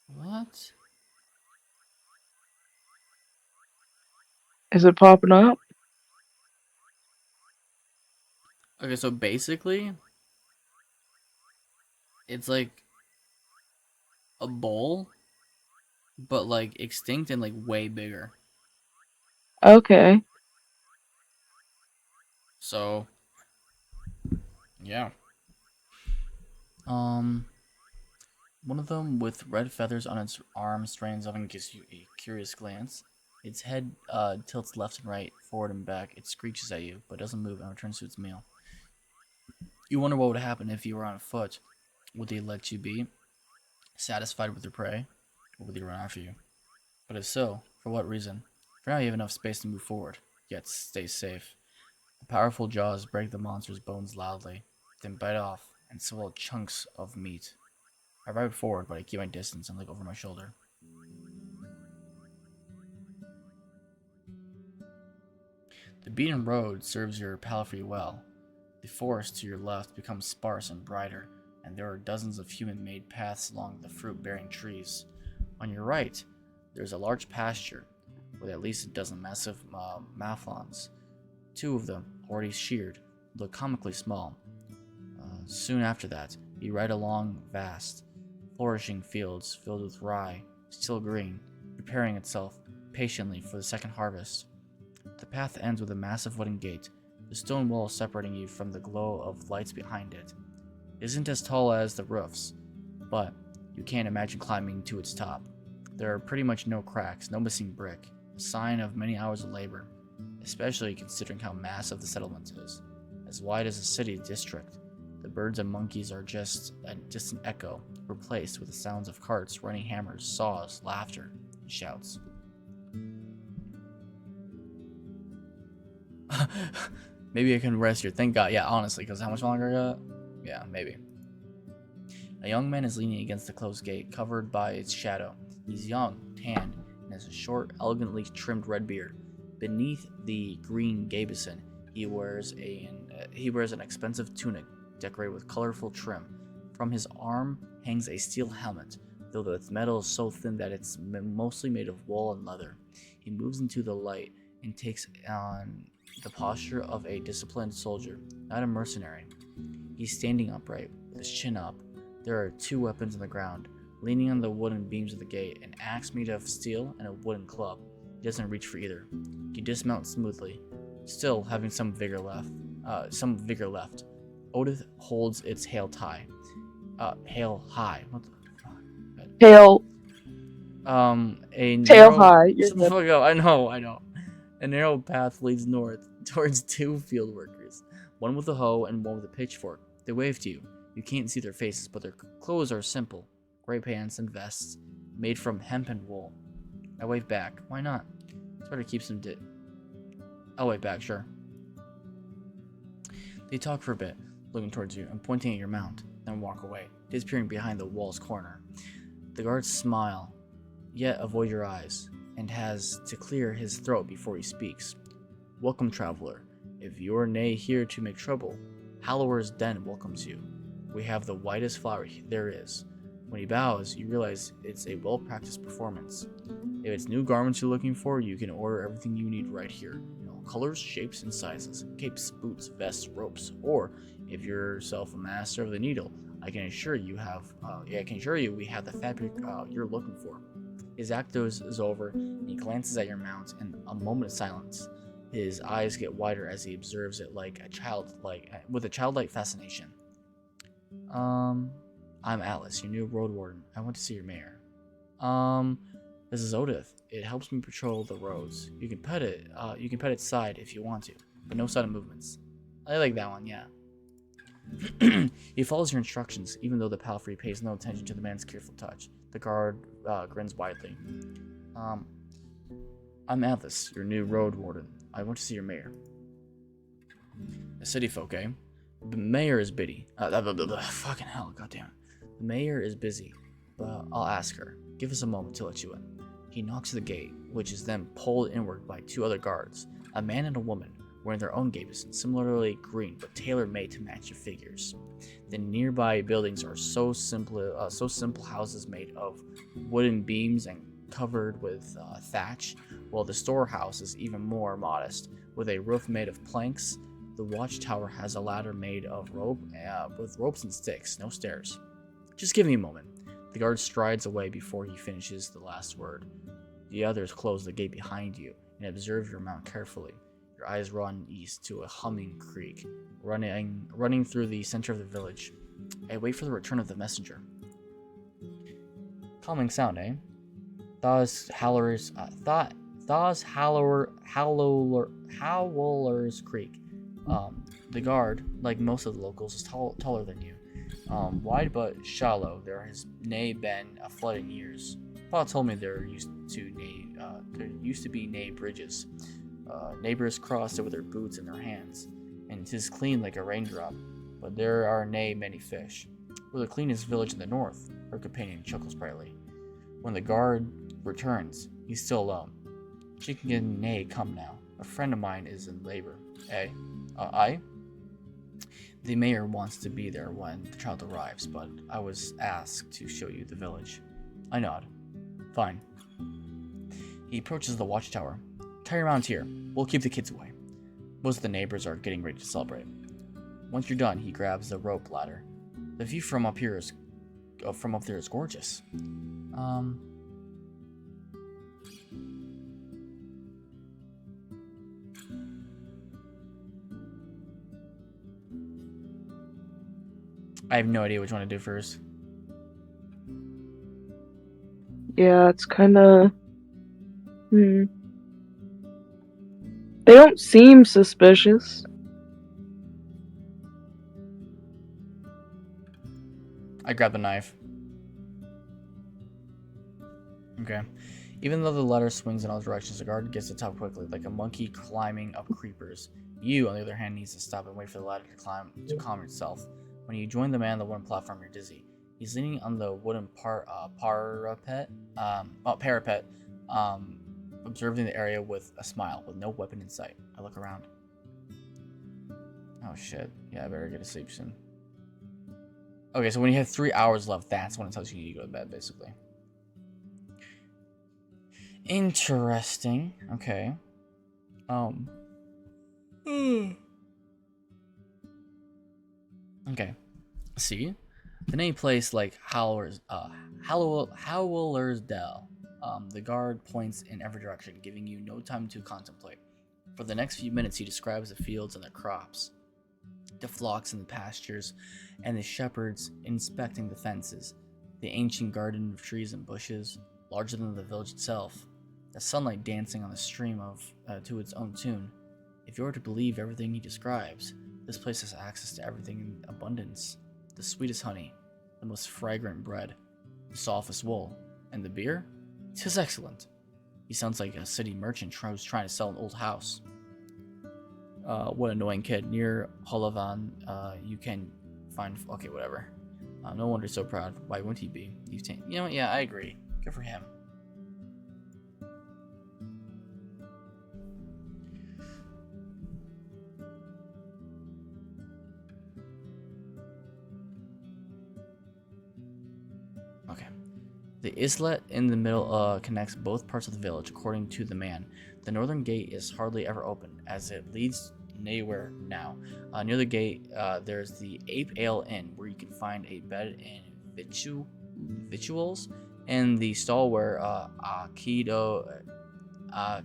What? Is it popping up? Okay, so basically, it's like a bowl, but like extinct and like way bigger. Okay. So, yeah. One of them with red feathers on its arm strains up and gives you a curious glance. Its head tilts left and right, forward and back. It screeches at you, but doesn't move and returns to its meal. You wonder what would happen if you were on foot. Would they let you be satisfied with your prey, or would they run after you? But if so, for what reason? For now you have enough space to move forward, yet stay safe. The powerful jaws break the monster's bones loudly, then bite off and swallow chunks of meat. I ride forward, but I keep my distance and look over my shoulder. The beaten road serves your palfrey well. The forest to your left becomes sparse and brighter, and there are dozens of human-made paths along the fruit-bearing trees. On your right, there is a large pasture with at least a dozen massive mafflons. Two of them, already sheared, look comically small. Soon after that, you ride along vast, flourishing fields filled with rye, still green, preparing itself patiently for the second harvest. The path ends with a massive wooden gate, the stone wall separating you from the glow of lights behind it. It isn't as tall as the roofs, but you can't imagine climbing to its top. There are pretty much no cracks, no missing brick, a sign of many hours of labor, especially considering how massive the settlement is. As wide as a city district, the birds and monkeys are just a distant echo, replaced with the sounds of carts, running hammers, saws, laughter, and shouts. Maybe I can rest here. Thank God. Yeah, honestly, because how much longer I got? Yeah, maybe. A young man is leaning against the closed gate, covered by its shadow. He's young, tanned, and has a short, elegantly trimmed red beard. Beneath the green gabison, he wears an expensive tunic decorated with colorful trim. From his arm hangs a steel helmet, though its metal is so thin that it's mostly made of wool and leather. He moves into the light and takes on the posture of a disciplined soldier, not a mercenary. He's standing upright, with his chin up. There are 2 weapons on the ground, leaning on the wooden beams of the gate, an axe made of steel and a wooden club. He doesn't reach for either. He dismounts smoothly, still having some vigor left. Odith holds its hail high. What the fuck? Tail A Tail narrow. high. You're Shut the good. fuck up. I know. A narrow path leads north towards 2 field workers, one with a hoe and one with a pitchfork. They wave to you. You can't see their faces, but their clothes are simple: gray pants and vests made from hemp and wool. I wave back. Why not? Sort of keeps them I'll wave back, sure. They talk for a bit, looking towards you and pointing at your mount, then walk away, disappearing behind the wall's corner. The guards smile, yet avoid your eyes, and has to clear his throat before he speaks. Welcome, traveler. If you're nay here to make trouble, Hallower's Den welcomes you. We have the whitest flower there is. When he bows, you realize it's a well-practiced performance. If it's new garments you're looking for, you can order everything you need right here. In all colors, shapes, and sizes. Capes, boots, vests, ropes. Or, if you're yourself a master of the needle, I can assure you we have the fabric you're looking for. His act is over, and he glances at your mount in a moment of silence. His eyes get wider as he observes it with a childlike fascination. I'm Atlas, your new Roadwarden. I want to see your mayor. This is Odith. It helps me patrol the roads. You can pet it. You can pet its side if you want to, but no sudden movements. I like that one, yeah. He follows your instructions, even though the palfrey pays no attention to the man's careful touch. The guard grins widely. I'm Atlas, your new Roadwarden. I want to see your mayor. The city folk, eh? The mayor is busy. Fucking hell, goddamn. The mayor is busy, but I'll ask her. Give us a moment to let you in. He knocks at the gate, which is then pulled inward by 2 other guards, a man and a woman, wearing their own gabesons, similarly green but tailor-made to match your figures. The nearby buildings are so simple houses made of wooden beams and covered with thatch, while the storehouse is even more modest, with a roof made of planks. The watchtower has a ladder made of rope, with ropes and sticks, no stairs. Just give me a moment. The guard strides away before he finishes the last word. The others close the gate behind you and observe your mount carefully. Your eyes run east to a humming creek, running through the center of the village. I wait for the return of the messenger. Calming sound, eh? Howler's Creek. The guard, like most of the locals, is taller than you. Wide but shallow. There has been a flood in years. Pa told me there used to be bridges. Neighbors crossed it with their boots in their hands, and 'tis clean like a raindrop. But there are many fish. We're the cleanest village in the north. Her companion chuckles brightly. When the guard returns, he's still alone. Chicken come now. A friend of mine is in labor. I? The mayor wants to be there when the child arrives, but I was asked to show you the village. I nod. Fine. He approaches the watchtower. Tie your mount here. We'll keep the kids away. Most of the neighbors are getting ready to celebrate. Once you're done, he grabs the rope ladder. The view from up there is gorgeous. I have no idea which one to do first. Yeah, it's kind of. Hmm. They don't seem suspicious. I grab the knife. Okay. Even though the ladder swings in all directions, the guard gets to the top quickly, like a monkey climbing up creepers. You, on the other hand, needs to stop and wait for the ladder to calm itself. When you join the man on the wooden platform, you're dizzy. He's leaning on the wooden parapet, observing the area with a smile, with no weapon in sight. I look around. Oh shit. Yeah, I better get to sleep soon. Okay, so when you have 3 hours left, that's when it tells you you need to go to bed, basically. Interesting. Okay. Okay. See, in any place like Howler's Dell, the guard points in every direction, giving you no time to contemplate. For the next few minutes, he describes the fields and the crops, the flocks and the pastures, and the shepherds inspecting the fences, the ancient garden of trees and bushes, larger than the village itself, the sunlight dancing on the stream to its own tune. If you are to believe everything he describes, this place has access to everything in abundance. The sweetest honey, the most fragrant bread, the softest wool, and the beer? 'Tis excellent. He sounds like a city merchant who's trying to sell an old house. What annoying kid. Near Holovan, you can find... Okay, whatever. No wonder he's so proud. Why wouldn't he be? You know, yeah, I agree. Good for him. Okay. The islet in the middle connects both parts of the village, according to the man. The northern gate is hardly ever open, as it leads nowhere now. Near the gate, there's the Ape Ale Inn, where you can find a bed and victuals, and the stall where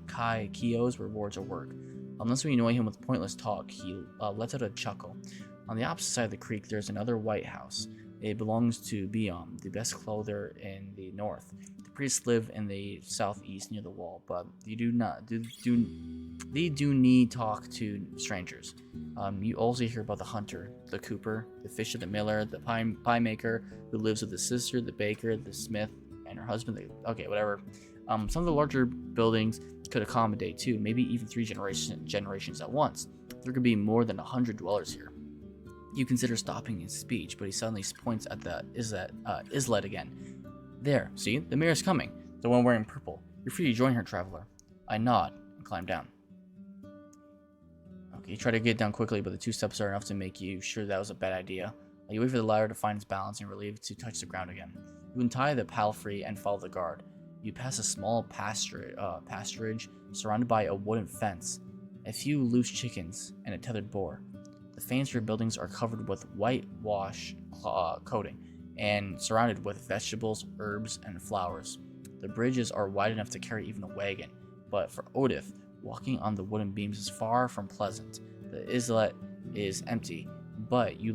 Kai's rewards are work. Unless we annoy him with pointless talk, he lets out a chuckle. On the opposite side of the creek, there's another white house. It belongs to Biom, the best clothier in the north. The priests live in the southeast near the wall, but they do need talk to strangers. You also hear about the hunter, the cooper, the fisher, the miller, the pie maker who lives with the sister, the baker, the smith, and her husband. Okay, whatever. Some of the larger buildings could accommodate two, maybe even three generations at once. There could be more than 100 dwellers here. You consider stopping his speech, but he suddenly points at the islet again. There, see? The mayor's coming. The one wearing purple. You're free to join her, traveler. I nod and climb down. Okay, you try to get down quickly, but the 2 steps are enough to make you sure that was a bad idea. You wait for the ladder to find its balance and relieved to touch the ground again. You untie the palfrey and follow the guard. You pass a small pasturage surrounded by a wooden fence, a few loose chickens, and a tethered boar. The fancier buildings are covered with whitewash coating and surrounded with vegetables, herbs, and flowers. The bridges are wide enough to carry even a wagon, but for Odif, walking on the wooden beams is far from pleasant. The islet is empty, but you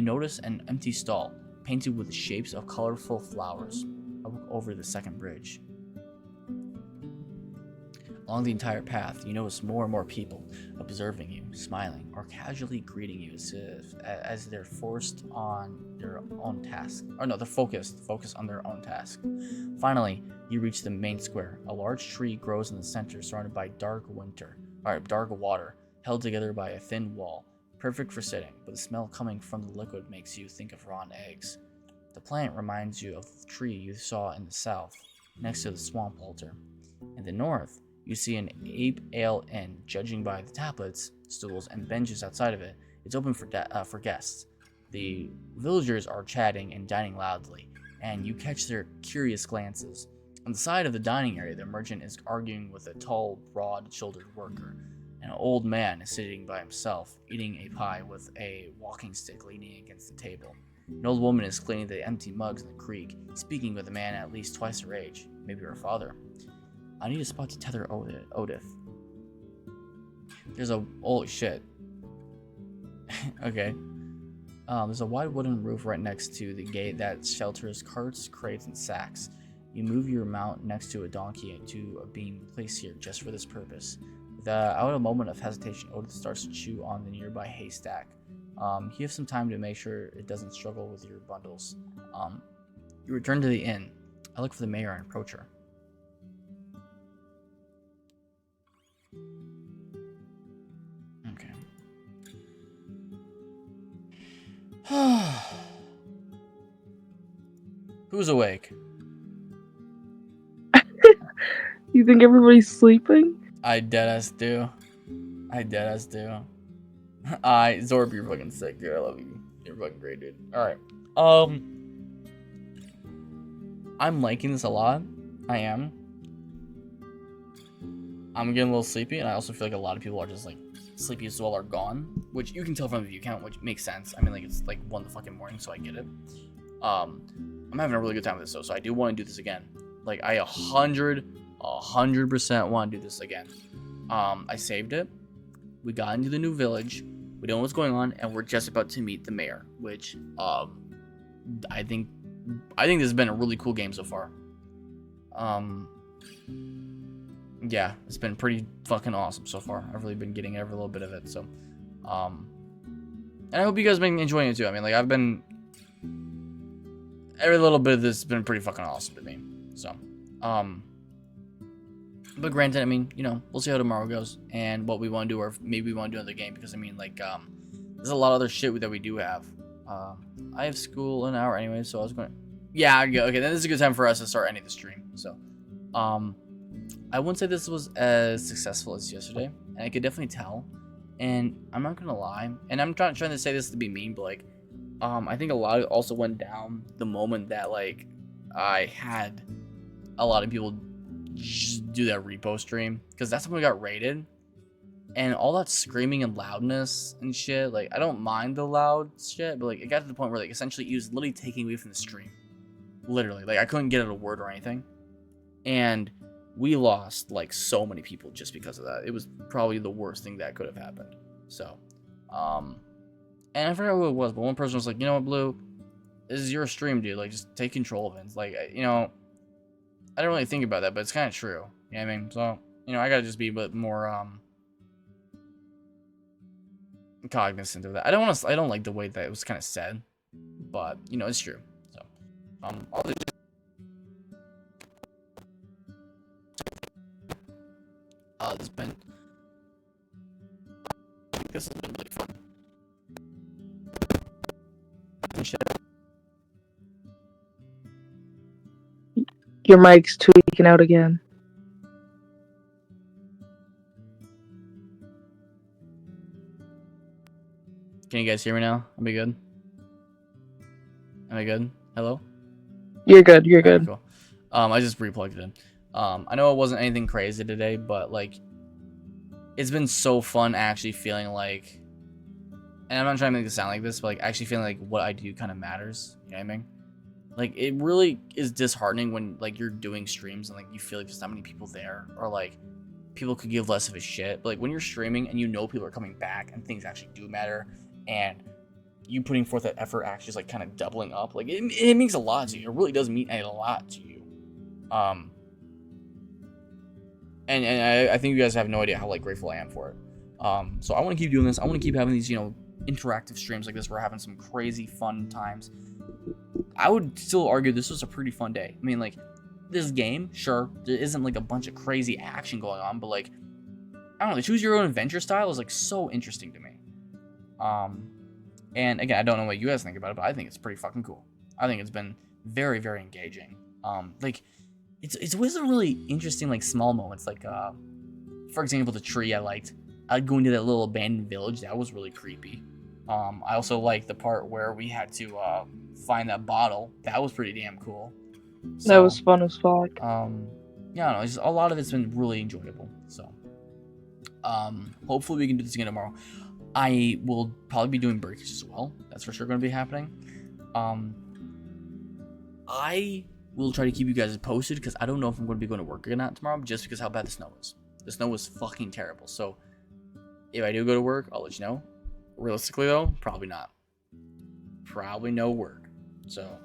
notice an empty stall painted with the shapes of colorful flowers. I look over the second bridge. Along the entire path, you notice more and more people observing you, smiling, or casually greeting you as they're forced on their own task. Or no, they're focused on their own task. Finally, you reach the main square. A large tree grows in the center, surrounded by dark water, held together by a thin wall. Perfect for sitting, but the smell coming from the liquid makes you think of rotten eggs. The plant reminds you of the tree you saw in the south, next to the swamp altar. In the north, you see an Ape Ale Inn. Judging by the tablets, stools, and benches outside of it, it's open for guests. The villagers are chatting and dining loudly, and you catch their curious glances. On the side of the dining area, the merchant is arguing with a tall, broad-shouldered worker. An old man is sitting by himself, eating a pie with a walking stick leaning against the table. An old woman is cleaning the empty mugs in the creek, speaking with a man at least twice her age, maybe her father. I need a spot to tether Odif. There's a... Holy shit. Okay. There's a wide wooden roof right next to the gate that shelters carts, crates, and sacks. You move your mount next to a donkey to a beam placed here just for this purpose. Without a moment of hesitation, Otis starts to chew on the nearby haystack. You have some time to make sure it doesn't struggle with your bundles. You return to the inn. I look for the mayor and approach her. Okay. Who's awake? You think everybody's sleeping? I deadass do. Zorb, you're fucking sick, dude. I love you. You're fucking great, dude. Alright. I'm liking this a lot. I am. I'm getting a little sleepy, and I also feel like a lot of people are just like sleepy as well, are gone, which you can tell from the view count, which makes sense. I mean, like, it's like 1 in the fucking morning, so I get it. I'm having a really good time with this though, so I do want to do this again. Like, I 100% want to do this again. I saved it. We got into the new village. We know what's going on, and we're just about to meet the mayor, which I think this has been a really cool game so far. Yeah, it's been pretty fucking awesome so far. I've really been getting every little bit of it, so and I hope you guys have been enjoying it too. I mean, like, every little bit of this has been pretty fucking awesome to me. So but granted, I mean, you know, we'll see how tomorrow goes and what we want to do, or maybe we want to do another game, because I mean, like, there's a lot of other shit that we do have. I have school in an hour anyway, so I was going. Yeah, okay, then this is a good time for us to start ending the stream. So, I wouldn't say this was as successful as yesterday, and I could definitely tell. And I'm not gonna lie, and I'm trying to say this to be mean, but like, I think a lot of it also went down the moment that, like, I had a lot of people just do that repo stream, because that's when we got raided, and all that screaming and loudness and shit. Like, I don't mind the loud shit, but like, it got to the point where, like, essentially it was literally taking away from the stream. Literally, like, I couldn't get out a word or anything, and we lost like so many people just because of that. It was probably the worst thing that could have happened. So, and I forgot who it was, but one person was like, you know what, Blue, this is your stream, dude. Like, just take control of it. It's like, you know, I don't really think about that, but it's kind of true. You know what I mean? So, you know, I gotta just be a bit more cognizant of that. I don't like the way that it was kind of said, but you know, it's true. So, I'll just this has been really fun. Your mic's tweaking out again. Can you guys hear me now? Am I good? Am I good? Hello? You're good. You're good. Cool. I just replugged it in. I know it wasn't anything crazy today, but like, it's been so fun actually feeling like, and I'm not trying to make it sound like this, but like actually feeling like what I do kind of matters. You know what I mean? Like, it really is disheartening when like you're doing streams and like you feel like there's not many people there, or like people could give less of a shit. But like when you're streaming and you know people are coming back and things actually do matter, and you putting forth that effort actually is like kind of doubling up, like it means a lot to you. It really does mean a lot to you. And I think you guys have no idea how like grateful I am for it. So I want to keep doing this. I want to keep having these, you know, interactive streams like this. We're having some crazy fun times. I would still argue this was a pretty fun day. I mean, like, this game, sure, there isn't like a bunch of crazy action going on, but like, I don't know, the choose your own adventure style is like so interesting to me. And again, I don't know what you guys think about it, but I think it's pretty fucking cool. I think it's been very, very engaging. Like, it's always a really interesting, like, small moments. Like, for example, the tree I liked. I'd go into that little abandoned village. That was really creepy. I also like the part where we had to find that bottle. That was pretty damn cool. So, that was fun as fuck. Yeah, I don't know. Just a lot of it's been really enjoyable. So, hopefully we can do this again tomorrow. I will probably be doing breakage as well. That's for sure going to be happening. I will try to keep you guys posted, because I don't know if I'm going to be going to work or not tomorrow, just because how bad the snow is. The snow was fucking terrible. So if I do go to work, I'll let you know. Realistically though, probably not. Probably no work. So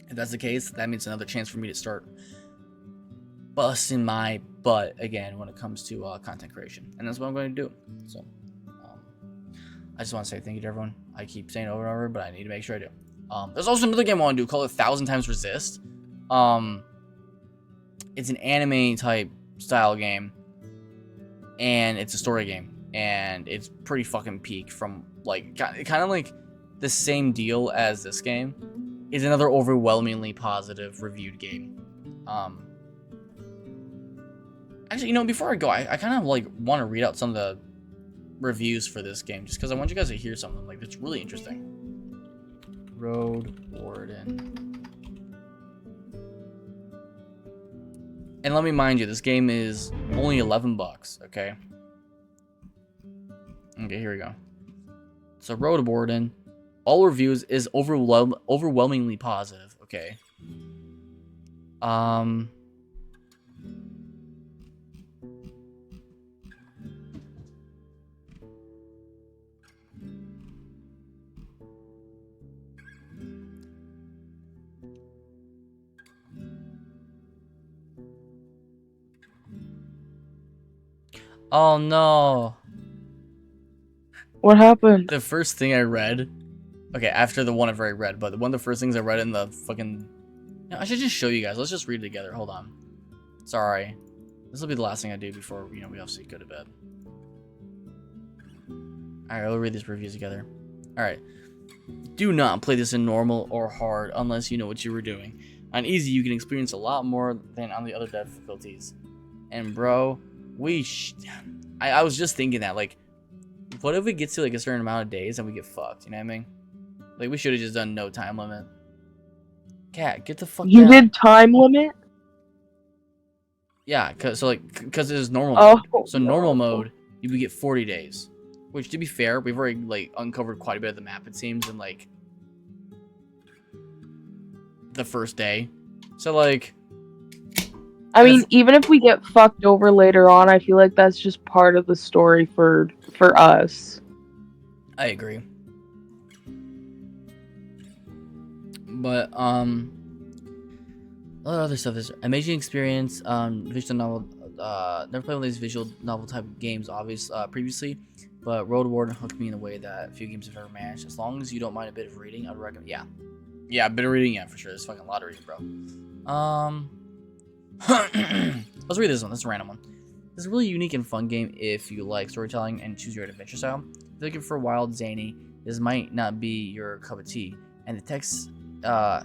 If that's the case, that means another chance for me to start busting my butt again when it comes to content creation, and that's what I'm going to do. So I just want to say thank you to everyone. I keep saying it over and over, but I need to make sure I do. There's also another game I want to do called 1,000 Times Resist. It's an anime type style game, and it's a story game, and it's pretty fucking peak from like kind of like the same deal as this game. It's another overwhelmingly positive reviewed game. Actually, you know, before I go, I kind of like want to read out some of the reviews for this game just because I want you guys to hear something like that's really interesting. Roadwarden. And let me mind you, this game is only $11, okay? Okay, here we go. So Roadwarden, all reviews is overwhelmingly positive, okay? Oh no. What happened? The first thing I read, okay, after the one I've already read, but one of the first things I read in the fucking, I should just show you guys. Let's just read it together. Hold on. Sorry. This will be the last thing I do before, you know, we obviously go to bed. Alright, we'll read these reviews together. Alright. Do not play this in normal or hard unless you know what you were doing. On easy, you can experience a lot more than on the other difficulties. And bro, I was just thinking that, like, what if it gets to like a certain amount of days and we get fucked? You know what I mean? Like, we should have just done no time limit. Cat, get the fuck You down. did time limit? Yeah, cause there's normal mode. So no. normal mode, you would get 40 days. Which, to be fair, we've already like uncovered quite a bit of the map, it seems, in like the first day. So like, I mean, even if we get fucked over later on, I feel like that's just part of the story for us. I agree. But a lot of other stuff is amazing experience. Visual novel. Never played one of these visual novel type games, previously, but Roadwarden hooked me in a way that few games have ever managed. As long as you don't mind a bit of reading, I'd recommend. Yeah, a bit of reading, yeah, for sure. There's fucking a lot of reading, bro. Let's read this one. This is a random one. This is a really unique and fun game if you like storytelling and choose your own adventure style. If you're looking for wild, zany, this might not be your cup of tea, and the text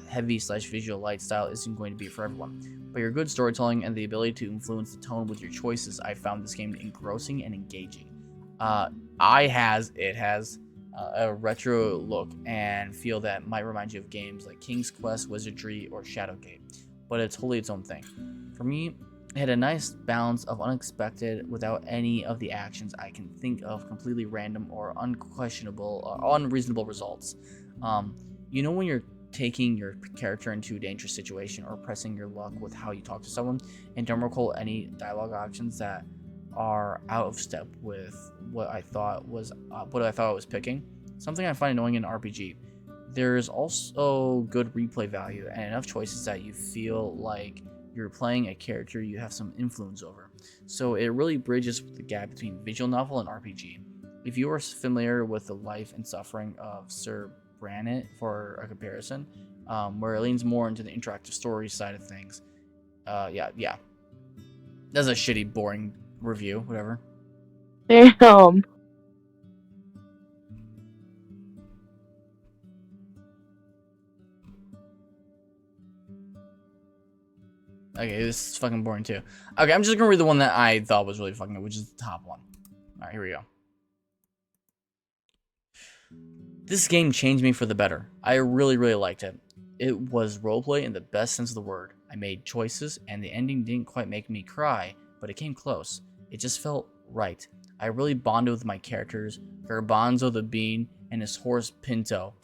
heavy / visual light style isn't going to be for everyone. But your good storytelling and the ability to influence the tone with your choices, I found this game engrossing and engaging. It has a retro look and feel that might remind you of games like King's Quest, Wizardry, or Shadowgate, but it's totally its own thing. For me, it had a nice balance of unexpected without any of the actions I can think of, completely random or unquestionable or unreasonable results. You know when you're taking your character into a dangerous situation or pressing your luck with how you talk to someone and don't recall any dialogue options that are out of step with what I thought I was picking. Something I find annoying in RPG. There's also good replay value and enough choices that you feel like you're playing a character you have some influence over. So it really bridges the gap between visual novel and RPG. If you are familiar with the life and suffering of Sir Brannet, for a comparison, where it leans more into the interactive story side of things. Yeah. That's a shitty, boring review, whatever. Damn. Okay, this is fucking boring too. Okay, I'm just gonna read the one that I thought was really fucking good, which is the top one. Alright, here we go. This game changed me for the better. I really liked it. It was roleplay in the best sense of the word. I made choices, and the ending didn't quite make me cry, but it came close. It just felt right. I really bonded with my characters, Garbanzo the Bean, and his horse Pinto.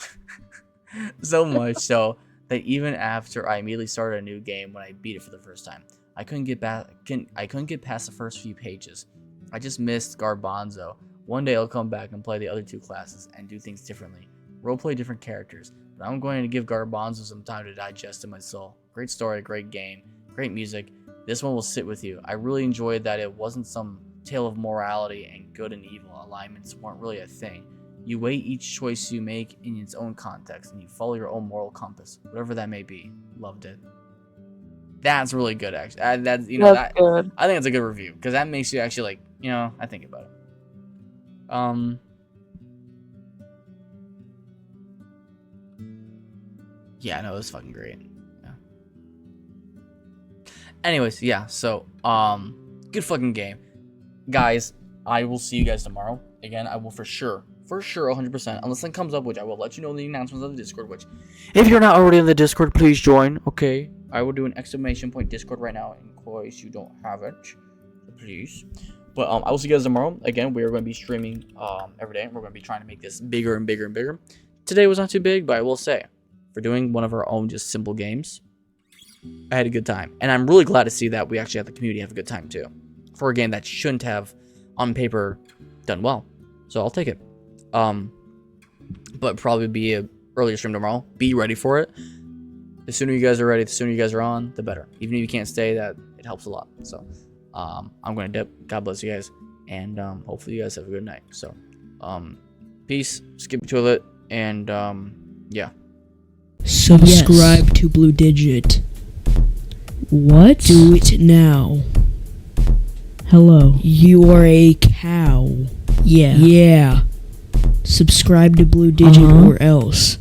So much so that even after I immediately started a new game when I beat it for the first time, I couldn't get past the first few pages. I just missed Garbanzo. One day I'll come back and play the other two classes and do things differently. Roleplay different characters. but I'm going to give Garbanzo some time to digest in my soul. Great story, great game, great music. This one will sit with you. I really enjoyed that it wasn't some tale of morality and good and evil. Alignments weren't really a thing. You weigh each choice you make in its own context, and you follow your own moral compass, whatever that may be. Loved it. That's really good, actually. That's good. I think that's a good review because that makes you actually I think about it. Yeah, no, it was fucking great. Yeah. Anyways, yeah. So, good fucking game, guys. I will see you guys tomorrow. Again, I will for sure, 100%, unless something comes up, which I will let you know in the announcements of the Discord. Which, if you're not already in the Discord, please join. Okay, I will do an exclamation point Discord right now in case you don't have it. Please. But I will see you guys tomorrow. Again, we are going to be streaming every day. We're going to be trying to make this bigger and bigger and bigger. Today was not too big, but I will say, for doing one of our own just simple games, I had a good time. And I'm really glad to see that we actually have the community have a good time too. For a game that shouldn't have, on paper, done well. So I'll take it. But probably be a earlier stream tomorrow. Be ready for it. The sooner you guys are ready, the sooner you guys are on, the better. Even if you can't stay, that it helps a lot. So I'm going to dip. God bless you guys. And hopefully you guys have a good night. So peace. Skip the toilet. And yeah. Subscribe to Blue Digit. What? Do it now. Hello. You are a cow. Yeah. Yeah. Subscribe to Blue Digit or else.